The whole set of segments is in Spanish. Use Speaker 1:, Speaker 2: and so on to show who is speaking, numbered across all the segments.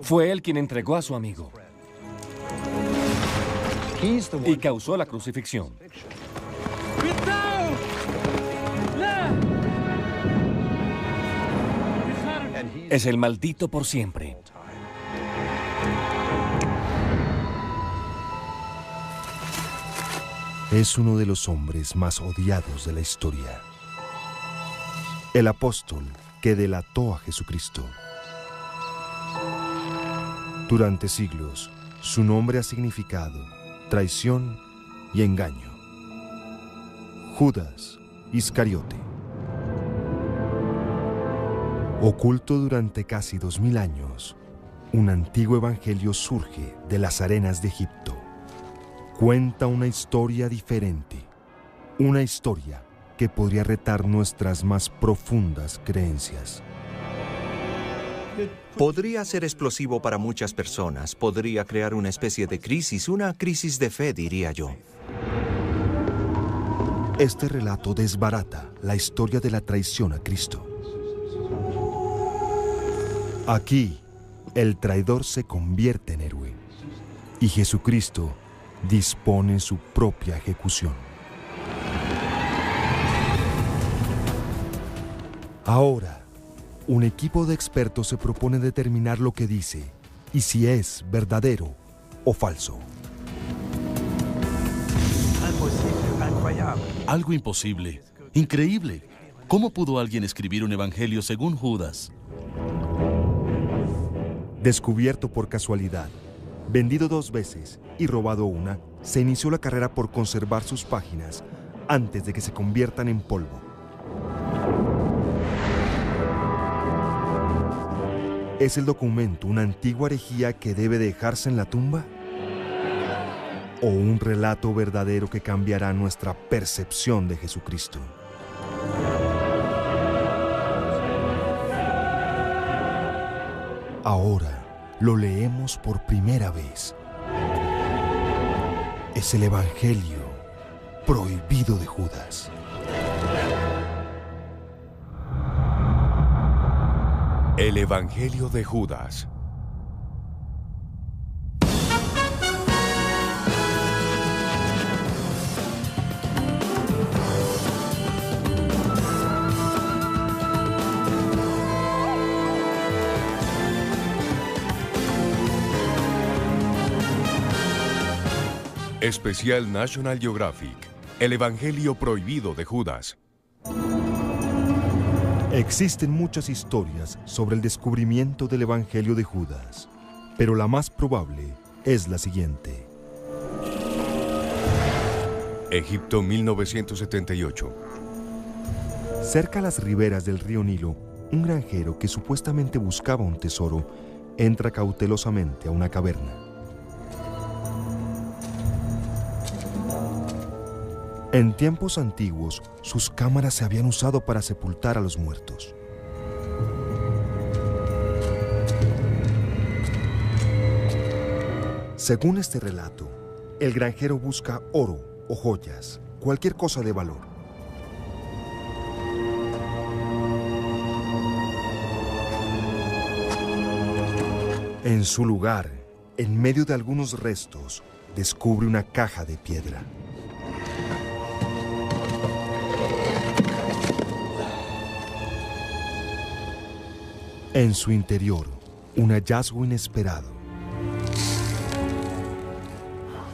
Speaker 1: Fue él quien entregó a su amigo y causó la crucifixión. Es el maldito por siempre.
Speaker 2: Es uno de los hombres más odiados de la historia. El apóstol que delató a Jesucristo. Durante siglos, su nombre ha significado traición y engaño. Judas Iscariote. Oculto durante casi 2000 años, un antiguo evangelio surge de las arenas de Egipto. Cuenta una historia diferente, una historia que podría retar nuestras más profundas creencias.
Speaker 3: Podría ser explosivo para muchas personas, podría crear una especie de crisis, una crisis de fe, diría yo.
Speaker 2: Este relato desbarata la historia de la traición a Cristo. Aquí, el traidor se convierte en héroe y Jesucristo dispone su propia ejecución. Ahora, un equipo de expertos se propone determinar lo que dice y si es verdadero o falso.
Speaker 4: Algo imposible, increíble. ¿Cómo pudo alguien escribir un evangelio según Judas?
Speaker 2: Descubierto por casualidad, vendido 2 veces y robado una, se inició la carrera por conservar sus páginas antes de que se conviertan en polvo. ¿Es el documento una antigua herejía que debe dejarse en la tumba? ¿O un relato verdadero que cambiará nuestra percepción de Jesucristo? Ahora lo leemos por primera vez. Es el Evangelio prohibido de Judas.
Speaker 5: El Evangelio de Judas. Especial National Geographic. El Evangelio prohibido de Judas.
Speaker 2: Existen muchas historias sobre el descubrimiento del Evangelio de Judas, pero la más probable es la siguiente.
Speaker 5: Egipto, 1978.
Speaker 2: Cerca a las riberas del río Nilo, un granjero que supuestamente buscaba un tesoro entra cautelosamente a una caverna. En tiempos antiguos, sus cámaras se habían usado para sepultar a los muertos. Según este relato, el granjero busca oro o joyas, cualquier cosa de valor. En su lugar, en medio de algunos restos, descubre una caja de piedra. En su interior, un hallazgo inesperado.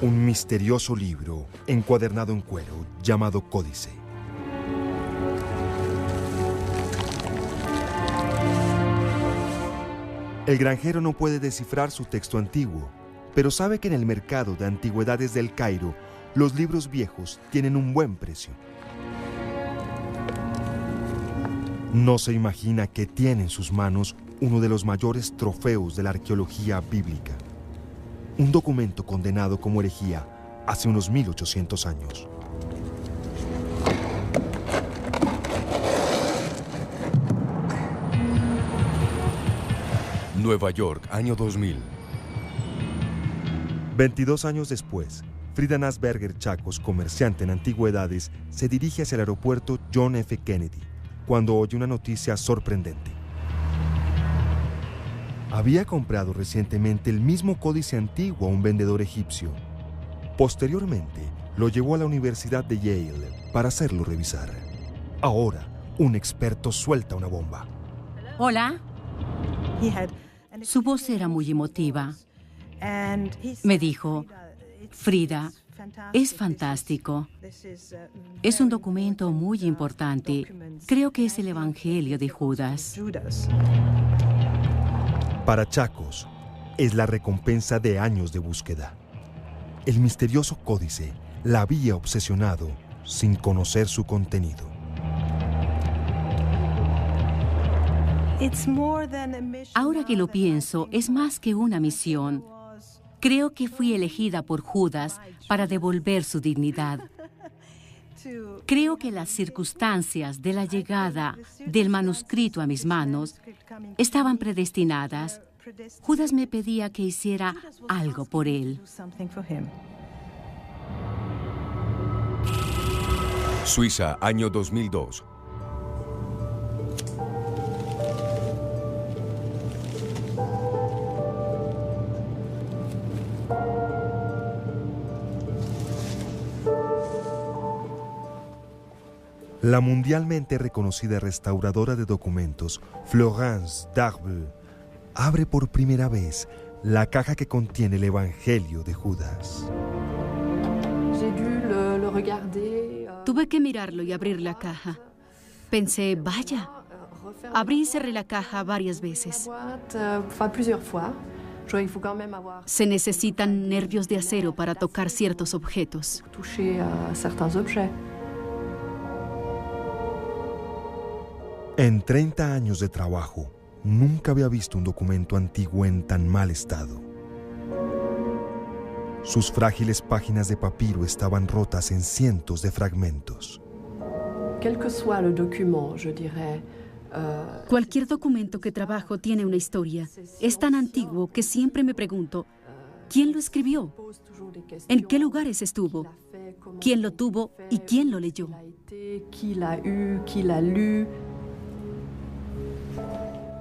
Speaker 2: Un misterioso libro encuadernado en cuero llamado Códice. El granjero no puede descifrar su texto antiguo, pero sabe que en el mercado de antigüedades del Cairo, los libros viejos tienen un buen precio. No se imagina que tiene en sus manos uno de los mayores trofeos de la arqueología bíblica. Un documento condenado como herejía hace unos 1800 años.
Speaker 5: Nueva York, año 2000.
Speaker 2: 22 años después, Frida Nasberger Chacos, comerciante en antigüedades, se dirige hacia el aeropuerto John F. Kennedy, cuando oye una noticia sorprendente. Había comprado recientemente el mismo códice antiguo a un vendedor egipcio. Posteriormente, lo llevó a la Universidad de Yale para hacerlo revisar. Ahora, un experto suelta una bomba.
Speaker 6: Hola. Su voz era muy emotiva. Me dijo, Frida, es fantástico. Es un documento muy importante. Creo que es el Evangelio de Judas.
Speaker 2: Para Chacos, es la recompensa de años de búsqueda. El misterioso códice la había obsesionado sin conocer su contenido.
Speaker 6: Ahora que lo pienso, es más que una misión. Creo que fui elegida por Judas para devolver su dignidad. Creo que las circunstancias de la llegada del manuscrito a mis manos estaban predestinadas. Judas me pedía que hiciera algo por él.
Speaker 5: Suiza, año 2002.
Speaker 2: La mundialmente reconocida restauradora de documentos, Florence Darble, abre por primera vez la caja que contiene el Evangelio de Judas.
Speaker 7: Tuve que mirarlo y abrir la caja. Pensé, vaya. Abrí y cerré la caja varias veces. Se necesitan nervios de acero para tocar ciertos objetos.
Speaker 2: En 30 años de trabajo, nunca había visto un documento antiguo en tan mal estado. Sus frágiles páginas de papiro estaban rotas en cientos de fragmentos.
Speaker 7: Cualquier documento que trabajo tiene una historia. Es tan antiguo que siempre me pregunto, ¿quién lo escribió? ¿En qué lugares estuvo? ¿Quién lo tuvo y quién lo leyó?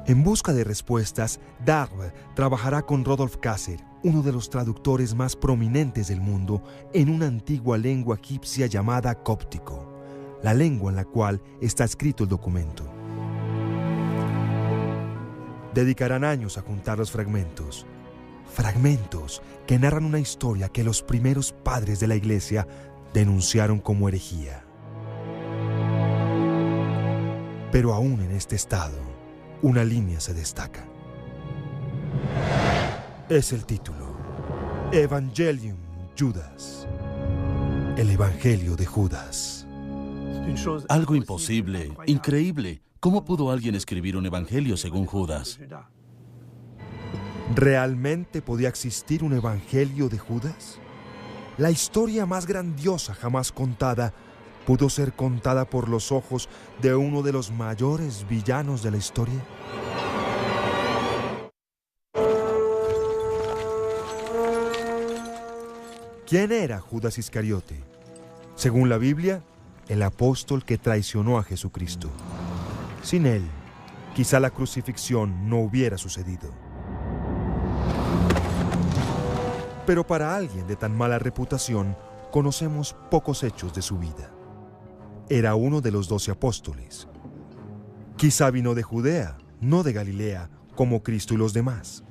Speaker 2: En busca de respuestas, Darbe trabajará con Rodolf Kasser, uno de los traductores más prominentes del mundo, en una antigua lengua egipcia llamada cóptico, la lengua en la cual está escrito el documento. Dedicarán años a juntar los fragmentos que narran una historia que los primeros padres de la Iglesia denunciaron como herejía. Pero aún en este estado, una línea se destaca. Es el título: Evangelium Judas. El Evangelio de Judas.
Speaker 4: Algo imposible, increíble. ¿Cómo pudo alguien escribir un evangelio según Judas?
Speaker 2: ¿Realmente podía existir un Evangelio de Judas? La historia más grandiosa jamás contada pudo ser contada por los ojos de uno de los mayores villanos de la historia. ¿Quién era Judas Iscariote? Según la Biblia, el apóstol que traicionó a Jesucristo. Sin él, quizá la crucifixión no hubiera sucedido. Pero para alguien de tan mala reputación, conocemos pocos hechos de su vida. Era uno de los 12 apóstoles. Quizá vino de Judea, no de Galilea, como Cristo y los demás.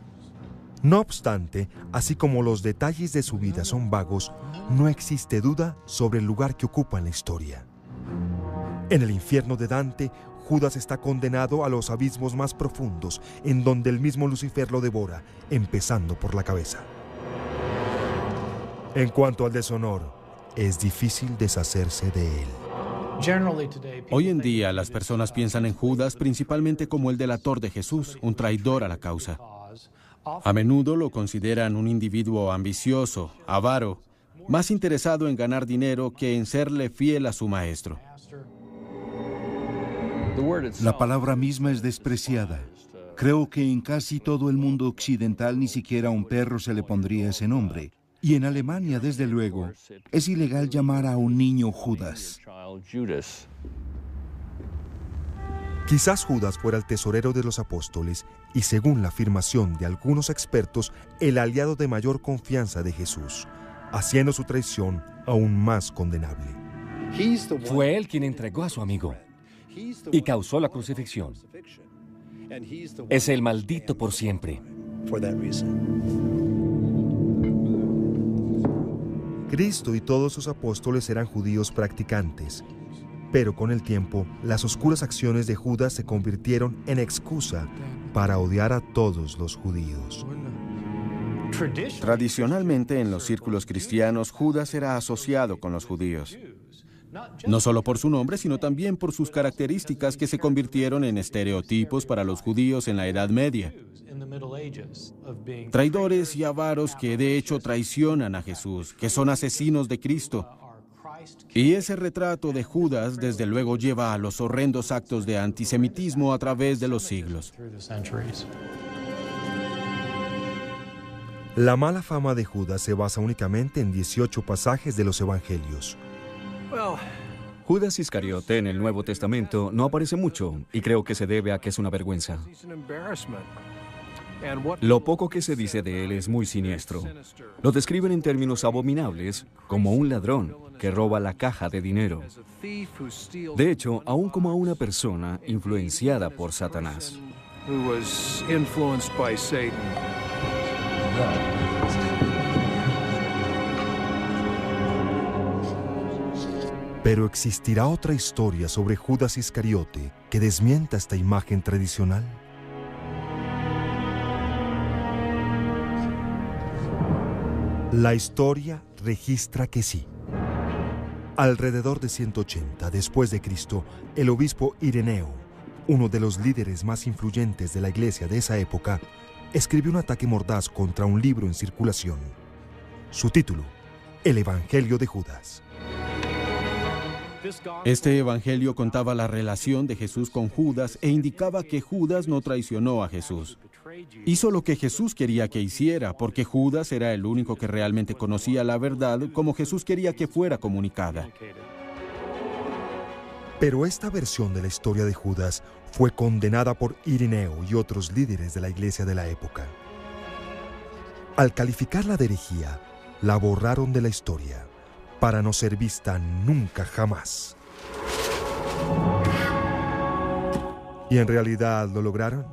Speaker 2: No obstante, así como los detalles de su vida son vagos, no existe duda sobre el lugar que ocupa en la historia. En el infierno de Dante, Judas está condenado a los abismos más profundos, en donde el mismo Lucifer lo devora, empezando por la cabeza. En cuanto al deshonor, es difícil deshacerse de él.
Speaker 8: Hoy en día las personas piensan en Judas principalmente como el delator de Jesús, un traidor a la causa. A menudo lo consideran un individuo ambicioso, avaro, más interesado en ganar dinero que en serle fiel a su maestro.
Speaker 9: La palabra misma es despreciada. Creo que en casi todo el mundo occidental ni siquiera a un perro se le pondría ese nombre. Y en Alemania, desde luego, es ilegal llamar a un niño Judas.
Speaker 2: Quizás Judas fuera el tesorero de los apóstoles y, según la afirmación de algunos expertos, el aliado de mayor confianza de Jesús, haciendo su traición aún más condenable.
Speaker 1: Fue él quien entregó a su amigo y causó la crucifixión. Es el maldito por siempre.
Speaker 2: Cristo y todos sus apóstoles eran judíos practicantes, pero con el tiempo, las oscuras acciones de Judas se convirtieron en excusa para odiar a todos los judíos.
Speaker 8: Tradicionalmente, en los círculos cristianos, Judas era asociado con los judíos. No solo por su nombre, sino también por sus características que se convirtieron en estereotipos para los judíos en la Edad Media. Traidores y avaros que de hecho traicionan a Jesús, que son asesinos de Cristo. Y ese retrato de Judas, desde luego, lleva a los horrendos actos de antisemitismo a través de los siglos.
Speaker 2: La mala fama de Judas se basa únicamente en 18 pasajes de los Evangelios.
Speaker 10: Judas Iscariote en el Nuevo Testamento no aparece mucho, y creo que se debe a que es una vergüenza. Lo poco que se dice de él es muy siniestro. Lo describen en términos abominables, como un ladrón que roba la caja de dinero. De hecho, aún como a una persona influenciada por Satanás.
Speaker 2: Pero ¿existirá otra historia sobre Judas Iscariote que desmienta esta imagen tradicional? La historia registra que sí. Alrededor de 180 después de Cristo, el obispo Ireneo, uno de los líderes más influyentes de la iglesia de esa época, escribió un ataque mordaz contra un libro en circulación. Su título, El Evangelio de Judas.
Speaker 8: Este evangelio contaba la relación de Jesús con Judas e indicaba que Judas no traicionó a Jesús. Hizo lo que Jesús quería que hiciera, porque Judas era el único que realmente conocía la verdad como Jesús quería que fuera comunicada.
Speaker 2: Pero esta versión de la historia de Judas fue condenada por Ireneo y otros líderes de la iglesia de la época. Al calificarla de herejía, la borraron de la historia, para no ser vista nunca jamás. ¿Y en realidad lo lograron?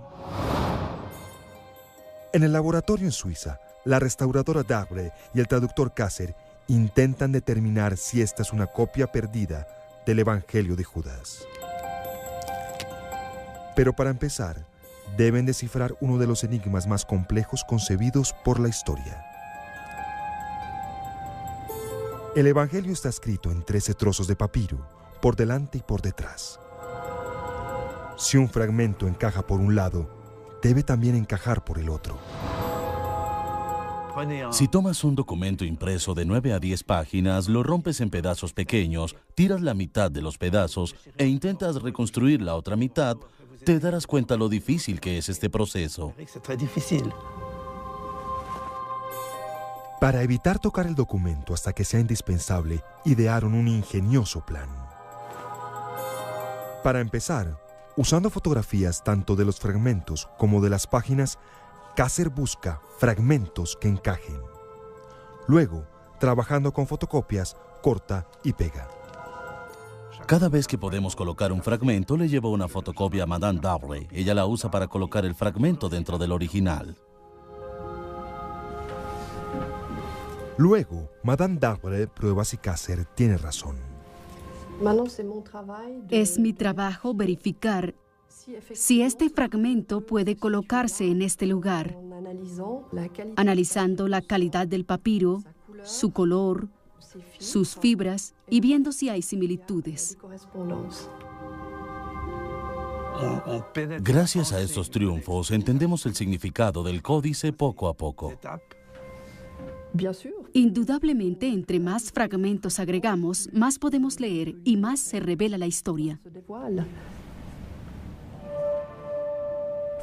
Speaker 2: En el laboratorio en Suiza, la restauradora Dabre y el traductor Kasser intentan determinar si esta es una copia perdida del Evangelio de Judas. Pero para empezar, deben descifrar uno de los enigmas más complejos concebidos por la historia. El Evangelio está escrito en 13 trozos de papiro, por delante y por detrás. Si un fragmento encaja por un lado, debe también encajar por el otro.
Speaker 4: Si tomas un documento impreso de 9 a 10 páginas, lo rompes en pedazos pequeños, tiras la mitad de los pedazos e intentas reconstruir la otra mitad, te darás cuenta lo difícil que es este proceso.
Speaker 2: Para evitar tocar el documento hasta que sea indispensable, idearon un ingenioso plan. Para empezar, usando fotografías tanto de los fragmentos como de las páginas, Kasser busca fragmentos que encajen. Luego, trabajando con fotocopias, corta y pega.
Speaker 4: Cada vez que podemos colocar un fragmento, le llevo una fotocopia a Madame Dabre. Ella la usa para colocar el fragmento dentro del original.
Speaker 2: Luego, Madame Dabre prueba si Kasser tiene razón.
Speaker 7: Es mi trabajo verificar si este fragmento puede colocarse en este lugar, analizando la calidad del papiro, su color, sus fibras y viendo si hay similitudes.
Speaker 4: Gracias a estos triunfos, entendemos el significado del códice poco a poco.
Speaker 7: Indudablemente, entre más fragmentos agregamos, más podemos leer y más se revela la historia.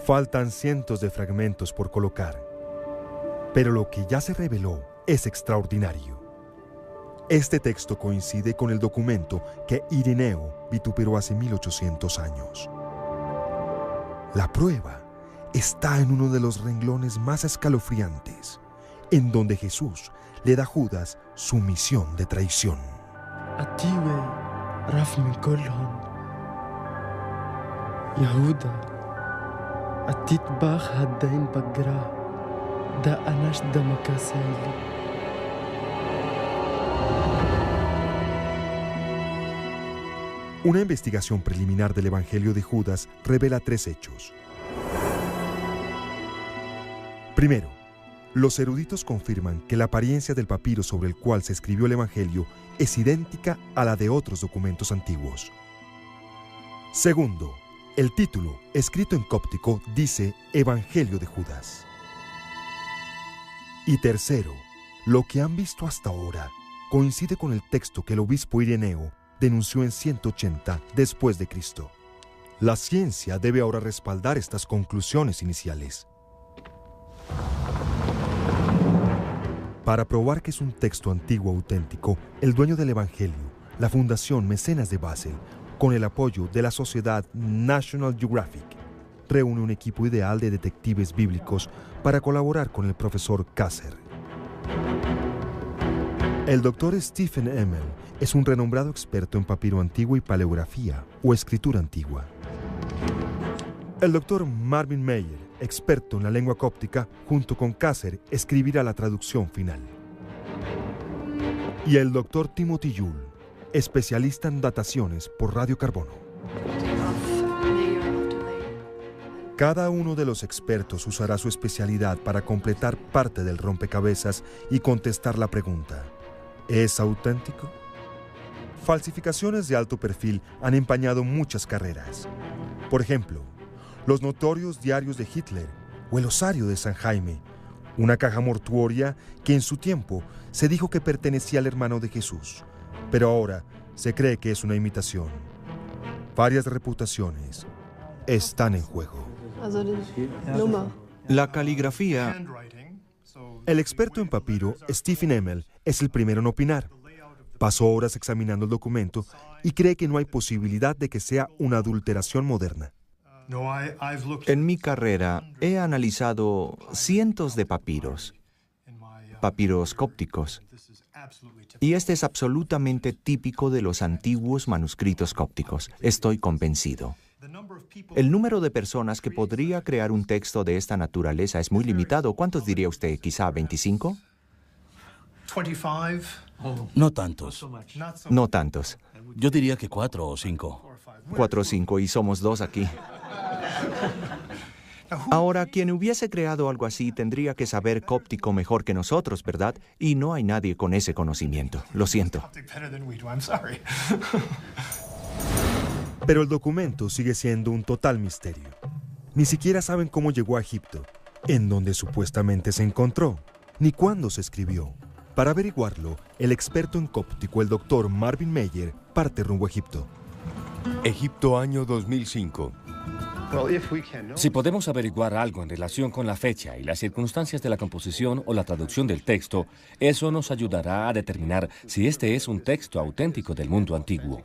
Speaker 2: Faltan cientos de fragmentos por colocar, pero lo que ya se reveló es extraordinario. Este texto coincide con el documento que Ireneo vituperó hace 1800 años. La prueba está en uno de los renglones más escalofriantes, en donde Jesús le da a Judas su misión de traición. Una investigación preliminar del Evangelio de Judas revela 3 hechos. Primero, los eruditos confirman que la apariencia del papiro sobre el cual se escribió el Evangelio es idéntica a la de otros documentos antiguos. Segundo, el título, escrito en cóptico, dice Evangelio de Judas. Y tercero, lo que han visto hasta ahora coincide con el texto que el obispo Ireneo denunció en 180 después de Cristo. La ciencia debe ahora respaldar estas conclusiones iniciales. Para probar que es un texto antiguo auténtico, el dueño del Evangelio, la Fundación Mecenas de Basel, con el apoyo de la sociedad National Geographic, reúne un equipo ideal de detectives bíblicos para colaborar con el profesor Kasser. El doctor Stephen Emmel es un renombrado experto en papiro antiguo y paleografía o escritura antigua. El doctor Marvin Meyer, experto en la lengua cóptica, junto con Kasser, escribirá la traducción final. Y el doctor Timothy Yule, especialista en dataciones por radiocarbono. Cada uno de los expertos usará su especialidad para completar parte del rompecabezas y contestar la pregunta: ¿es auténtico? Falsificaciones de alto perfil han empañado muchas carreras. Por ejemplo, los notorios diarios de Hitler o el osario de San Jaime, una caja mortuoria que en su tiempo se dijo que pertenecía al hermano de Jesús, pero ahora se cree que es una imitación. Varias reputaciones están en juego.
Speaker 3: La caligrafía.
Speaker 2: El experto en papiro, Stephen Emmel, es el primero en opinar. Pasó horas examinando el documento y cree que no hay posibilidad de que sea una adulteración moderna.
Speaker 3: En mi carrera he analizado cientos de papiros cópticos, y este es absolutamente típico de los antiguos manuscritos cópticos. Estoy convencido. El número de personas que podría crear un texto de esta naturaleza es muy limitado. ¿Cuántos diría usted? ¿Quizá 25?
Speaker 4: No tantos.
Speaker 3: No tantos.
Speaker 4: Yo diría que 4 o 5.
Speaker 3: 4 o 5, y somos 2 aquí. Ahora, quien hubiese creado algo así tendría que saber cóptico mejor que nosotros, ¿verdad? Y no hay nadie con ese conocimiento. Lo siento.
Speaker 2: Pero el documento sigue siendo un total misterio. Ni siquiera saben cómo llegó a Egipto, en donde supuestamente se encontró, ni cuándo se escribió. Para averiguarlo, el experto en cóptico, el doctor Marvin Meyer, parte rumbo a Egipto.
Speaker 5: Egipto, año 2005.
Speaker 1: Si podemos averiguar algo en relación con la fecha y las circunstancias de la composición o la traducción del texto, eso nos ayudará a determinar si este es un texto auténtico del mundo antiguo.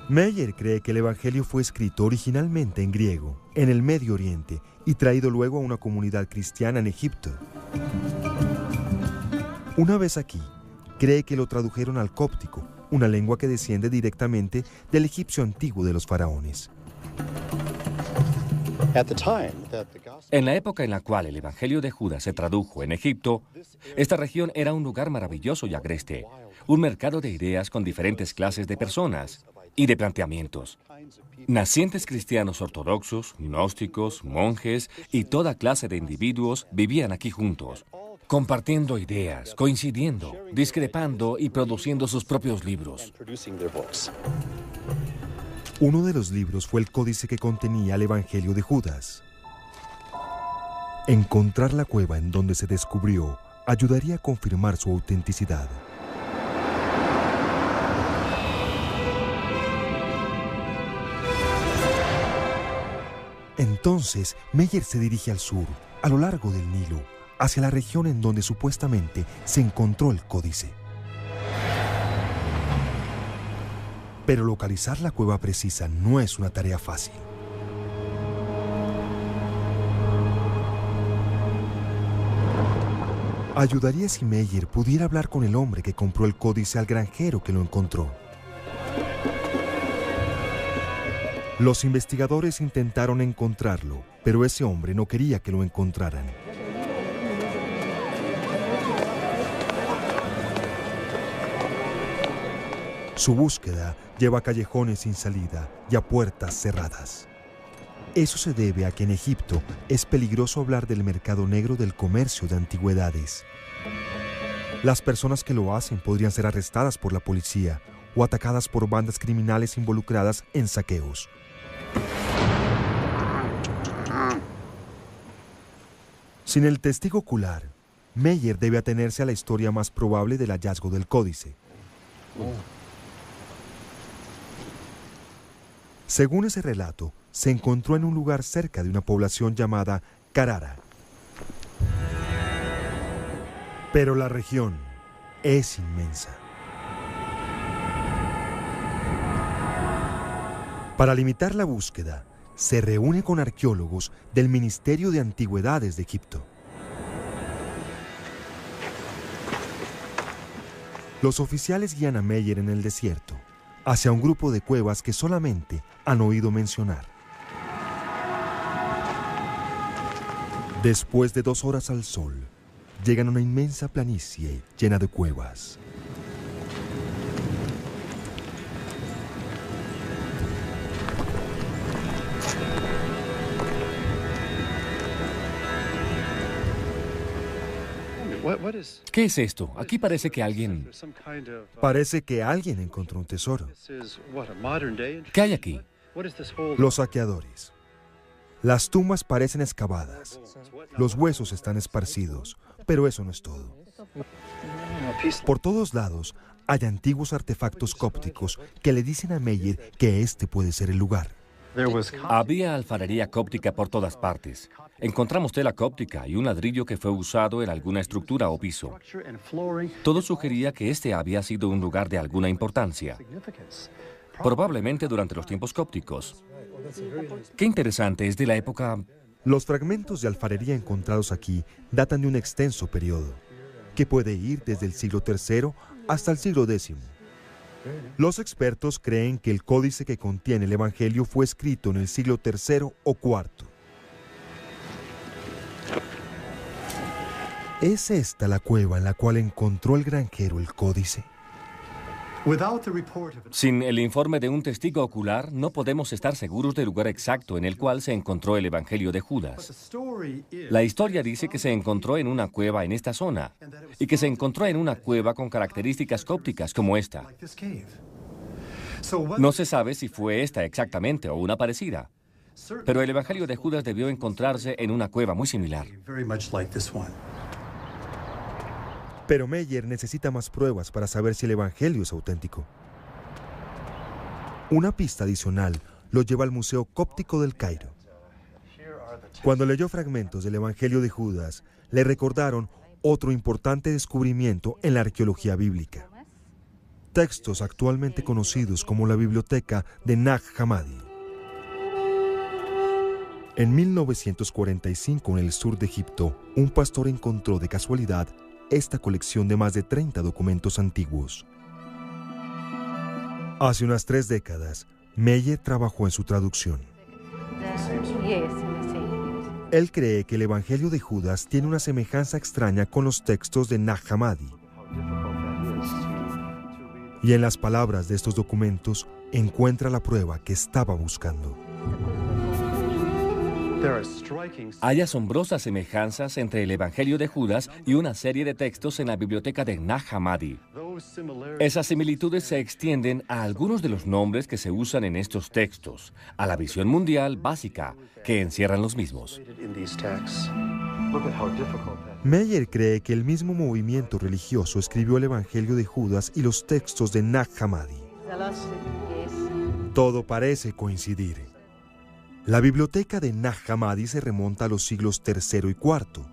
Speaker 2: Meyer cree que el Evangelio fue escrito originalmente en griego, en el Medio Oriente, y traído luego a una comunidad cristiana en Egipto. Una vez aquí, cree que lo tradujeron al cóptico, una lengua que desciende directamente del egipcio antiguo de los faraones.
Speaker 1: En la época en la cual el Evangelio de Judas se tradujo en Egipto, esta región era un lugar maravilloso y agreste, un mercado de ideas con diferentes clases de personas y de planteamientos. Nacientes cristianos ortodoxos, gnósticos, monjes y toda clase de individuos vivían aquí juntos, compartiendo ideas, coincidiendo, discrepando y produciendo sus propios libros.
Speaker 2: Uno de los libros fue el códice que contenía el Evangelio de Judas. Encontrar la cueva en donde se descubrió ayudaría a confirmar su autenticidad. Entonces, Meyer se dirige al sur, a lo largo del Nilo, hacia la región en donde supuestamente se encontró el códice. Pero localizar la cueva precisa no es una tarea fácil. Ayudaría si Meyer pudiera hablar con el hombre que compró el códice al granjero que lo encontró. Los investigadores intentaron encontrarlo, pero ese hombre no quería que lo encontraran. Su búsqueda lleva a callejones sin salida y a puertas cerradas. Eso se debe a que en Egipto es peligroso hablar del mercado negro del comercio de antigüedades. Las personas que lo hacen podrían ser arrestadas por la policía o atacadas por bandas criminales involucradas en saqueos. Sin el testigo ocular, Meyer debe atenerse a la historia más probable del hallazgo del códice. Según ese relato, se encontró en un lugar cerca de una población llamada Carrara. Pero la región es inmensa. Para limitar la búsqueda, se reúne con arqueólogos del Ministerio de Antigüedades de Egipto. Los oficiales guían a Meyer en el desierto, hacia un grupo de cuevas que solamente han oído mencionar. Después de 2 horas al sol, llegan a una inmensa planicie llena de cuevas.
Speaker 1: ¿Qué es esto? Aquí parece que alguien...
Speaker 2: Parece que alguien encontró un tesoro.
Speaker 1: ¿Qué hay aquí?
Speaker 2: Los saqueadores. Las tumbas parecen excavadas. Los huesos están esparcidos, pero eso no es todo. Por todos lados hay antiguos artefactos cópticos que le dicen a Meyer que este puede ser el lugar.
Speaker 1: Había alfarería cóptica por todas partes. Encontramos tela cóptica y un ladrillo que fue usado en alguna estructura o piso. Todo sugería que este había sido un lugar de alguna importancia, probablemente durante los tiempos cópticos. Qué interesante, es de la época...
Speaker 2: Los fragmentos de alfarería encontrados aquí datan de un extenso periodo, que puede ir desde el siglo III hasta el siglo X. Los expertos creen que el códice que contiene el Evangelio fue escrito en el siglo III o IV. ¿Es esta la cueva en la cual encontró el granjero el códice?
Speaker 1: Sin el informe de un testigo ocular, no podemos estar seguros del lugar exacto en el cual se encontró el Evangelio de Judas. La historia dice que se encontró en una cueva en esta zona y que se encontró en una cueva con características cópticas como esta. No se sabe si fue esta exactamente o una parecida, pero el Evangelio de Judas debió encontrarse en una cueva muy similar.
Speaker 2: Pero Meyer necesita más pruebas para saber si el Evangelio es auténtico. Una pista adicional lo lleva al Museo Cóptico del Cairo. Cuando leyó fragmentos del Evangelio de Judas, le recordaron otro importante descubrimiento en la arqueología bíblica. Textos actualmente conocidos como la Biblioteca de Nag Hammadi. En 1945, en el sur de Egipto, un pastor encontró de casualidad esta colección de más de 30 documentos antiguos. Hace unas 3 décadas, Meyer trabajó en su traducción. Él cree que el Evangelio de Judas tiene una semejanza extraña con los textos de Nag Hammadi. Y en las palabras de estos documentos encuentra la prueba que estaba buscando.
Speaker 1: Hay asombrosas semejanzas entre el Evangelio de Judas y una serie de textos en la biblioteca de Nag Hammadi. Esas similitudes se extienden a algunos de los nombres que se usan en estos textos, a la visión mundial básica que encierran los mismos.
Speaker 2: Meyer cree que el mismo movimiento religioso escribió el Evangelio de Judas y los textos de Nag Hammadi. Todo parece coincidir. La biblioteca de Nag Hammadi se remonta a los siglos III y IV,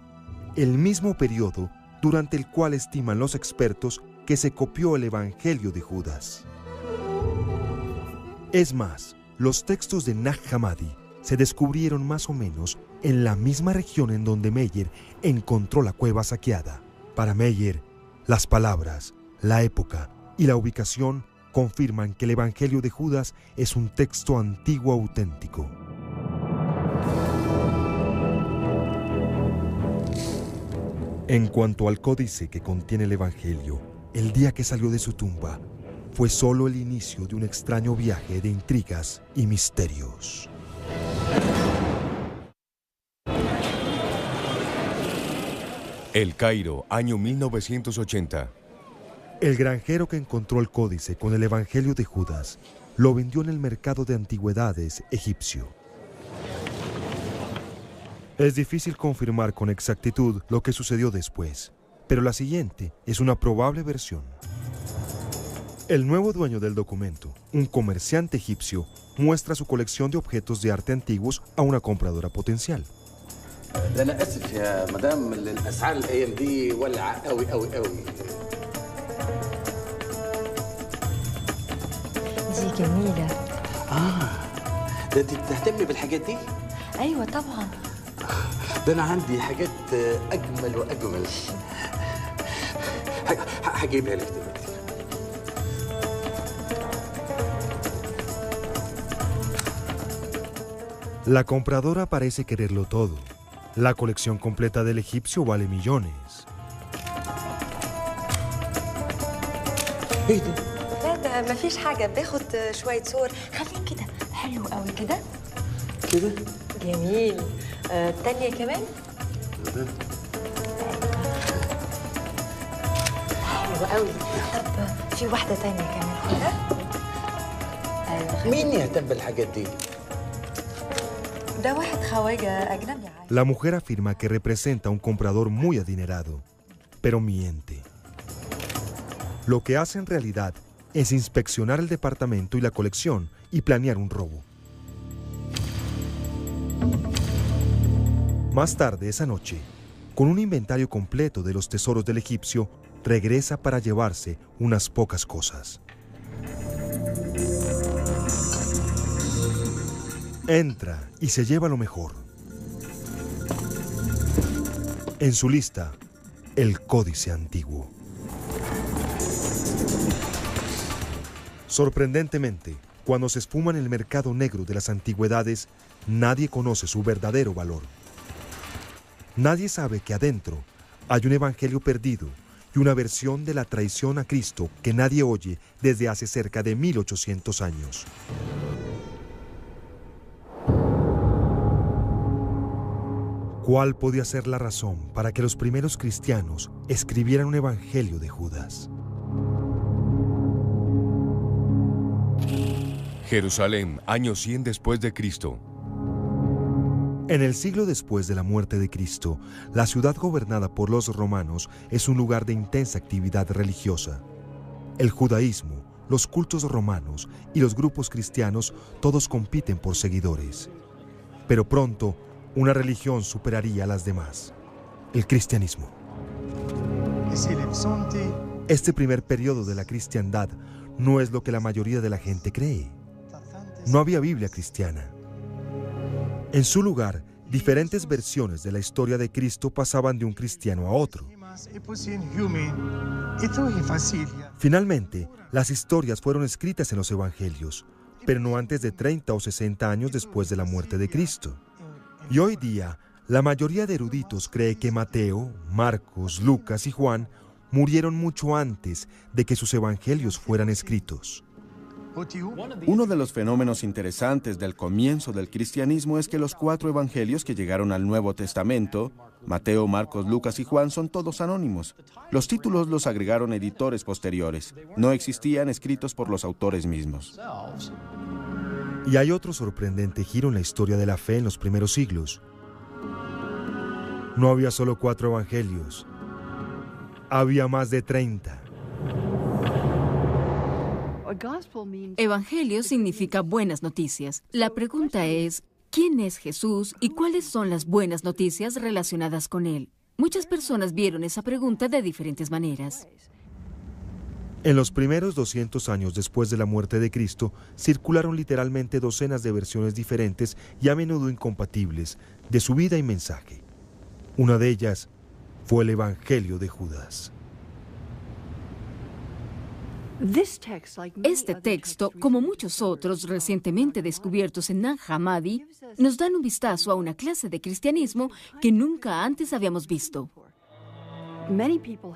Speaker 2: el mismo periodo durante el cual estiman los expertos que se copió el Evangelio de Judas. Es más, los textos de Nag Hammadi se descubrieron más o menos en la misma región en donde Meyer encontró la cueva saqueada. Para Meyer, las palabras, la época y la ubicación confirman que el Evangelio de Judas es un texto antiguo auténtico. En cuanto al códice que contiene el Evangelio, el día que salió de su tumba fue solo el inicio de un extraño viaje de intrigas y misterios.
Speaker 5: El Cairo, año 1980.
Speaker 2: El granjero que encontró el códice con el Evangelio de Judas lo vendió en el mercado de antigüedades egipcio. Es difícil confirmar con exactitud lo que sucedió después, pero la siguiente es una probable versión. El nuevo dueño del documento, un comerciante egipcio, muestra su colección de objetos de arte antiguos a una compradora potencial.
Speaker 11: دي جميلة.
Speaker 12: ده انت بتهتمي بالحاجات دي؟
Speaker 11: أيوة طبعا.
Speaker 12: ده أنا عندي حاجات أجمل وأجمل. هجيبها لك دلوقتي.
Speaker 2: La compradora parece quererlo todo. La colección completa del egipcio vale millones.
Speaker 12: إيه ده؟
Speaker 11: لا ده مفيش حاجة، باخد شوية صور. خليك كده، حلو قوي كده.
Speaker 12: كده؟
Speaker 11: جميل. التانية كمان؟ حلو قوي. طب في واحدة تانية كمان كده؟ أيوة.
Speaker 12: مين يهتم بالحاجات دي؟
Speaker 11: ده واحد خواجة أجنبي.
Speaker 2: La mujer afirma que representa a un comprador muy adinerado, pero miente. Lo que hace en realidad es inspeccionar el departamento y la colección y planear un robo. Más tarde esa noche, con un inventario completo de los tesoros del egipcio, regresa para llevarse unas pocas cosas. Entra y se lleva lo mejor. En su lista, el códice antiguo. Sorprendentemente, cuando se esfuma en el mercado negro de las antigüedades, nadie conoce su verdadero valor. Nadie sabe que adentro hay un evangelio perdido y una versión de la traición a Cristo que nadie oye desde hace cerca de 1800 años. ¿Cuál podía ser la razón para que los primeros cristianos escribieran un evangelio de Judas?
Speaker 5: Jerusalén, año 100 después de Cristo.
Speaker 2: En el siglo después de la muerte de Cristo, la ciudad gobernada por los romanos es un lugar de intensa actividad religiosa. El judaísmo, los cultos romanos y los grupos cristianos todos compiten por seguidores. Pero pronto, una religión superaría a las demás: el cristianismo. Este primer periodo de la cristiandad no es lo que la mayoría de la gente cree. No había Biblia cristiana. En su lugar, diferentes versiones de la historia de Cristo pasaban de un cristiano a otro. Finalmente, las historias fueron escritas en los evangelios, pero no antes de 30 o 60 años después de la muerte de Cristo. Y hoy día, la mayoría de eruditos cree que Mateo, Marcos, Lucas y Juan murieron mucho antes de que sus evangelios fueran escritos.
Speaker 8: Uno de los fenómenos interesantes del comienzo del cristianismo es que los 4 evangelios que llegaron al Nuevo Testamento, Mateo, Marcos, Lucas y Juan, son todos anónimos. Los títulos los agregaron editores posteriores. No existían escritos por los autores mismos.
Speaker 2: Y hay otro sorprendente giro en la historia de la fe en los primeros siglos. No había solo 4 evangelios. Había más de 30.
Speaker 13: Evangelio significa buenas noticias. La pregunta es, ¿quién es Jesús y cuáles son las buenas noticias relacionadas con él? Muchas personas vieron esa pregunta de diferentes maneras.
Speaker 2: En los primeros 200 años después de la muerte de Cristo, circularon literalmente docenas de versiones diferentes y a menudo incompatibles de su vida y mensaje. Una de ellas fue el Evangelio de Judas.
Speaker 13: Este texto, como muchos otros recientemente descubiertos en Nag Hammadi, nos dan un vistazo a una clase de cristianismo que nunca antes habíamos visto.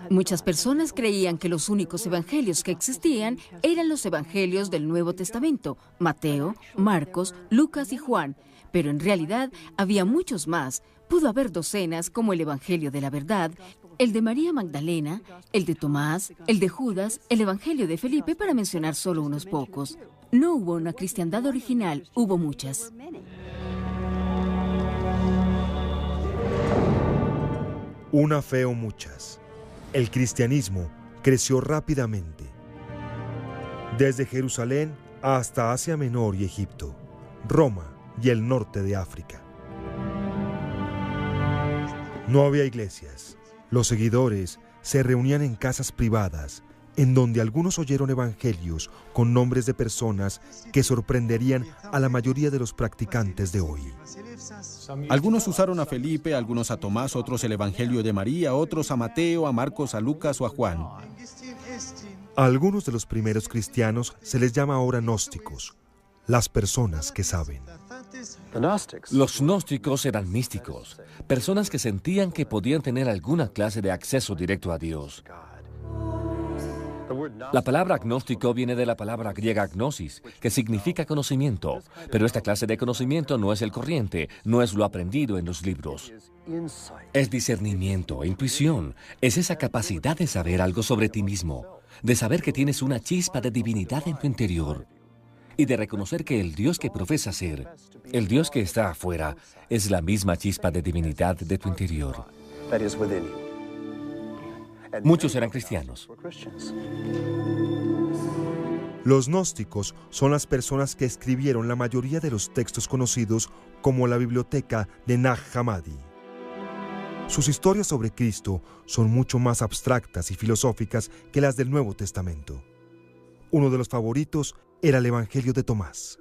Speaker 13: Muchas personas creían que los únicos evangelios que existían eran los evangelios del Nuevo Testamento, Mateo, Marcos, Lucas y Juan, pero en realidad había muchos más. Pudo haber docenas como el Evangelio de la Verdad, el de María Magdalena, el de Tomás, el de Judas, el Evangelio de Felipe, para mencionar solo unos pocos. No hubo una cristiandad original, hubo muchas.
Speaker 2: Una fe o muchas. El cristianismo creció rápidamente. Desde Jerusalén hasta Asia Menor y Egipto, Roma y el norte de África. No había iglesias. Los seguidores se reunían en casas privadas, en donde algunos oyeron evangelios con nombres de personas que sorprenderían a la mayoría de los practicantes de hoy.
Speaker 8: Algunos usaron a Felipe, algunos a Tomás, otros el Evangelio de María, otros a Mateo, a Marcos, a Lucas o a Juan.
Speaker 2: A algunos de los primeros cristianos se les llama ahora gnósticos, las personas que saben.
Speaker 1: Los gnósticos eran místicos, personas que sentían que podían tener alguna clase de acceso directo a Dios. La palabra gnóstico viene de la palabra griega gnosis, que significa conocimiento, pero esta clase de conocimiento no es el corriente, no es lo aprendido en los libros. Es discernimiento, intuición, es esa capacidad de saber algo sobre ti mismo, de saber que tienes una chispa de divinidad en tu interior y de reconocer que el Dios que profesas ser, el Dios que está afuera, es la misma chispa de divinidad de tu interior. Muchos eran cristianos.
Speaker 2: Los gnósticos son las personas que escribieron la mayoría de los textos conocidos como la biblioteca de Nag Hammadi. Sus historias sobre Cristo son mucho más abstractas y filosóficas que las del Nuevo Testamento. Uno de los favoritos era el Evangelio de Tomás.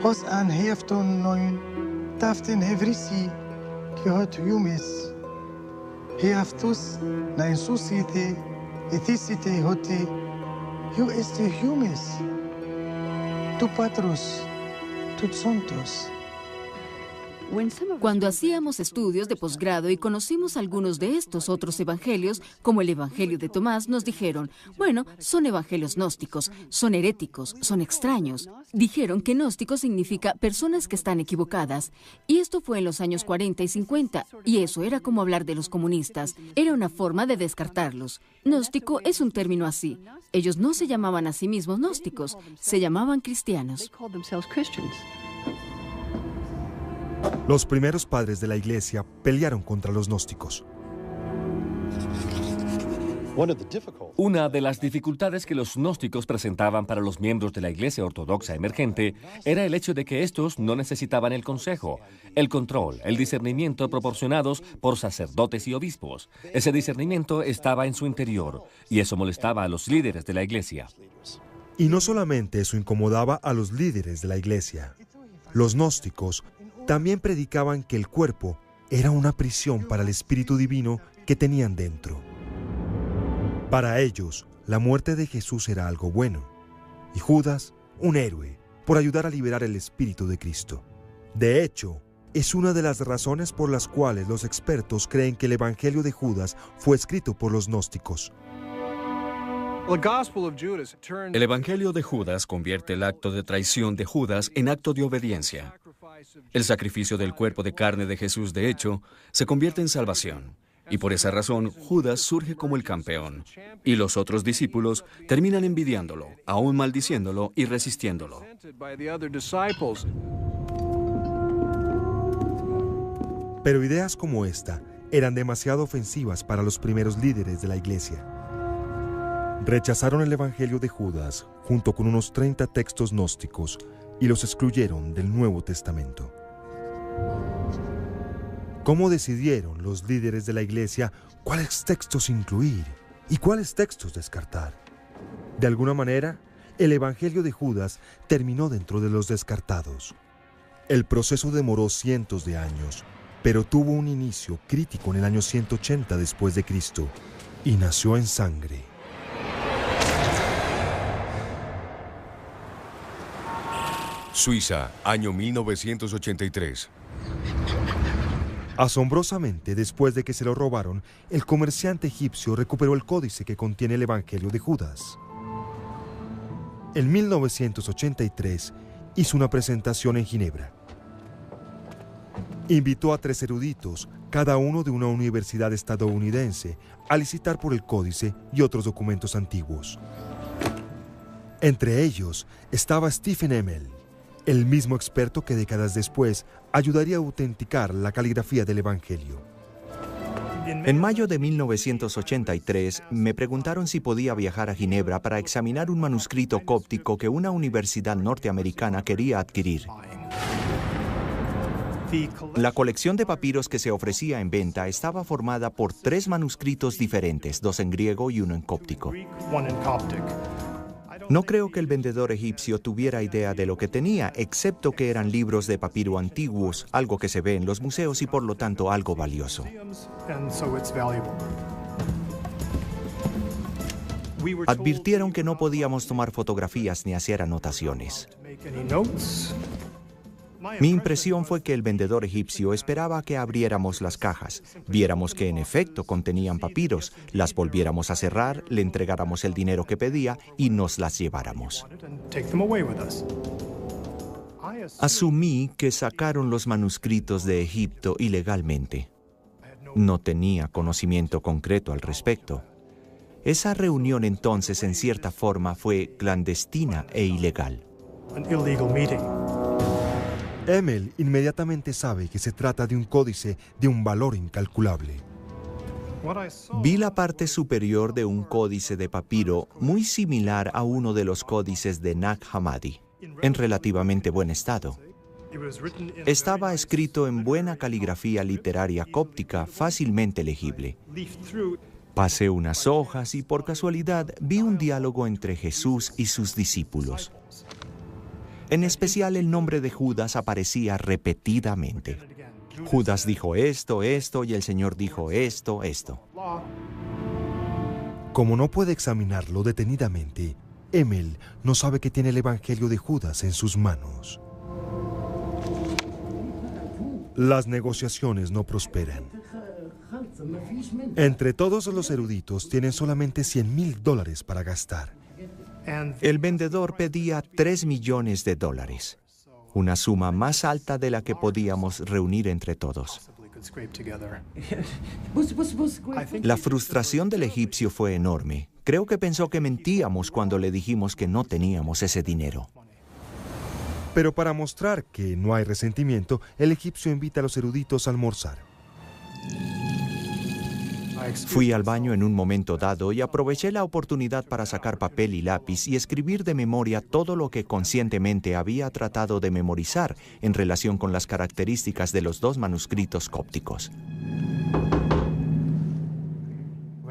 Speaker 14: Hos an hefton neun, taften hevrisi, kihot yumis. Heftus, nain susite, ethisite hote, yu este humis. Tu patros, tut santos.
Speaker 13: Cuando hacíamos estudios de posgrado y conocimos algunos de estos otros evangelios, como el Evangelio de Tomás, nos dijeron, bueno, son evangelios gnósticos, son heréticos, son extraños. Dijeron que gnóstico significa personas que están equivocadas. Y esto fue en los años 40 y 50, y eso era como hablar de los comunistas. Era una forma de descartarlos. Gnóstico es un término así. Ellos no se llamaban a sí mismos gnósticos, se llamaban cristianos.
Speaker 2: Los primeros padres de la Iglesia pelearon contra los gnósticos.
Speaker 1: Una de las dificultades que los gnósticos presentaban para los miembros de la Iglesia Ortodoxa emergente era el hecho de que estos no necesitaban el consejo, el control, el discernimiento proporcionados por sacerdotes y obispos. Ese discernimiento estaba en su interior y eso molestaba a los líderes de la Iglesia.
Speaker 2: Y no solamente eso incomodaba a los líderes de la Iglesia. Los gnósticos también predicaban que el cuerpo era una prisión para el Espíritu Divino que tenían dentro. Para ellos, la muerte de Jesús era algo bueno, y Judas, un héroe, por ayudar a liberar el Espíritu de Cristo. De hecho, es una de las razones por las cuales los expertos creen que el Evangelio de Judas fue escrito por los gnósticos.
Speaker 10: El Evangelio de Judas convierte el acto de traición de Judas en acto de obediencia. El sacrificio del cuerpo de carne de Jesús, de hecho, se convierte en salvación. Y por esa razón, Judas surge como el campeón. Y los otros discípulos terminan envidiándolo, aún maldiciéndolo y resistiéndolo.
Speaker 2: Pero ideas como esta eran demasiado ofensivas para los primeros líderes de la Iglesia. Rechazaron el Evangelio de Judas junto con unos 30 textos gnósticos y los excluyeron del Nuevo Testamento. ¿Cómo decidieron los líderes de la iglesia cuáles textos incluir y cuáles textos descartar? De alguna manera, el Evangelio de Judas terminó dentro de los descartados. El proceso demoró cientos de años, pero tuvo un inicio crítico en el año 180 después de Cristo y nació en sangre.
Speaker 5: Suiza, año 1983.
Speaker 2: Asombrosamente, después de que se lo robaron, el comerciante egipcio recuperó el códice que contiene el Evangelio de Judas. En 1983 hizo una presentación en Ginebra. Invitó a 3 eruditos, cada uno de una universidad estadounidense, a licitar por el códice y otros documentos antiguos. Entre ellos estaba Stephen Emmel, el mismo experto que décadas después ayudaría a autenticar la caligrafía del Evangelio.
Speaker 3: En mayo de 1983 me preguntaron si podía viajar a Ginebra para examinar un manuscrito cóptico que una universidad norteamericana quería adquirir. La colección de papiros que se ofrecía en venta estaba formada por 3 manuscritos diferentes, 2 en griego y 1 en cóptico. No creo que el vendedor egipcio tuviera idea de lo que tenía, excepto que eran libros de papiro antiguos, algo que se ve en los museos y por lo tanto algo valioso. Advirtieron que no podíamos tomar fotografías ni hacer anotaciones. Mi impresión fue que el vendedor egipcio esperaba que abriéramos las cajas, viéramos que en efecto contenían papiros, las volviéramos a cerrar, le entregáramos el dinero que pedía y nos las lleváramos. Asumí que sacaron los manuscritos de Egipto ilegalmente. No tenía conocimiento concreto al respecto. Esa reunión entonces, en cierta forma, fue clandestina e ilegal.
Speaker 2: Emmel inmediatamente sabe que se trata de un códice de un valor incalculable.
Speaker 3: Vi la parte superior de un códice de papiro muy similar a uno de los códices de Nag Hammadi, en relativamente buen estado. Estaba escrito en buena caligrafía literaria cóptica, fácilmente legible. Pasé unas hojas y por casualidad vi un diálogo entre Jesús y sus discípulos. En especial el nombre de Judas aparecía repetidamente. Judas dijo esto, esto, y el Señor dijo esto, esto.
Speaker 2: Como no puede examinarlo detenidamente, Emmel no sabe que tiene el Evangelio de Judas en sus manos. Las negociaciones no prosperan. Entre todos los eruditos tienen solamente $100,000 para gastar.
Speaker 3: El vendedor pedía $3 millones, una suma más alta de la que podíamos reunir entre todos. La frustración del egipcio fue enorme. Creo que pensó que mentíamos cuando le dijimos que no teníamos ese dinero.
Speaker 2: Pero para mostrar que no hay resentimiento, el egipcio invita a los eruditos a almorzar.
Speaker 3: Fui al baño en un momento dado y aproveché la oportunidad para sacar papel y lápiz y escribir de memoria todo lo que conscientemente había tratado de memorizar en relación con las características de los 2 manuscritos cópticos.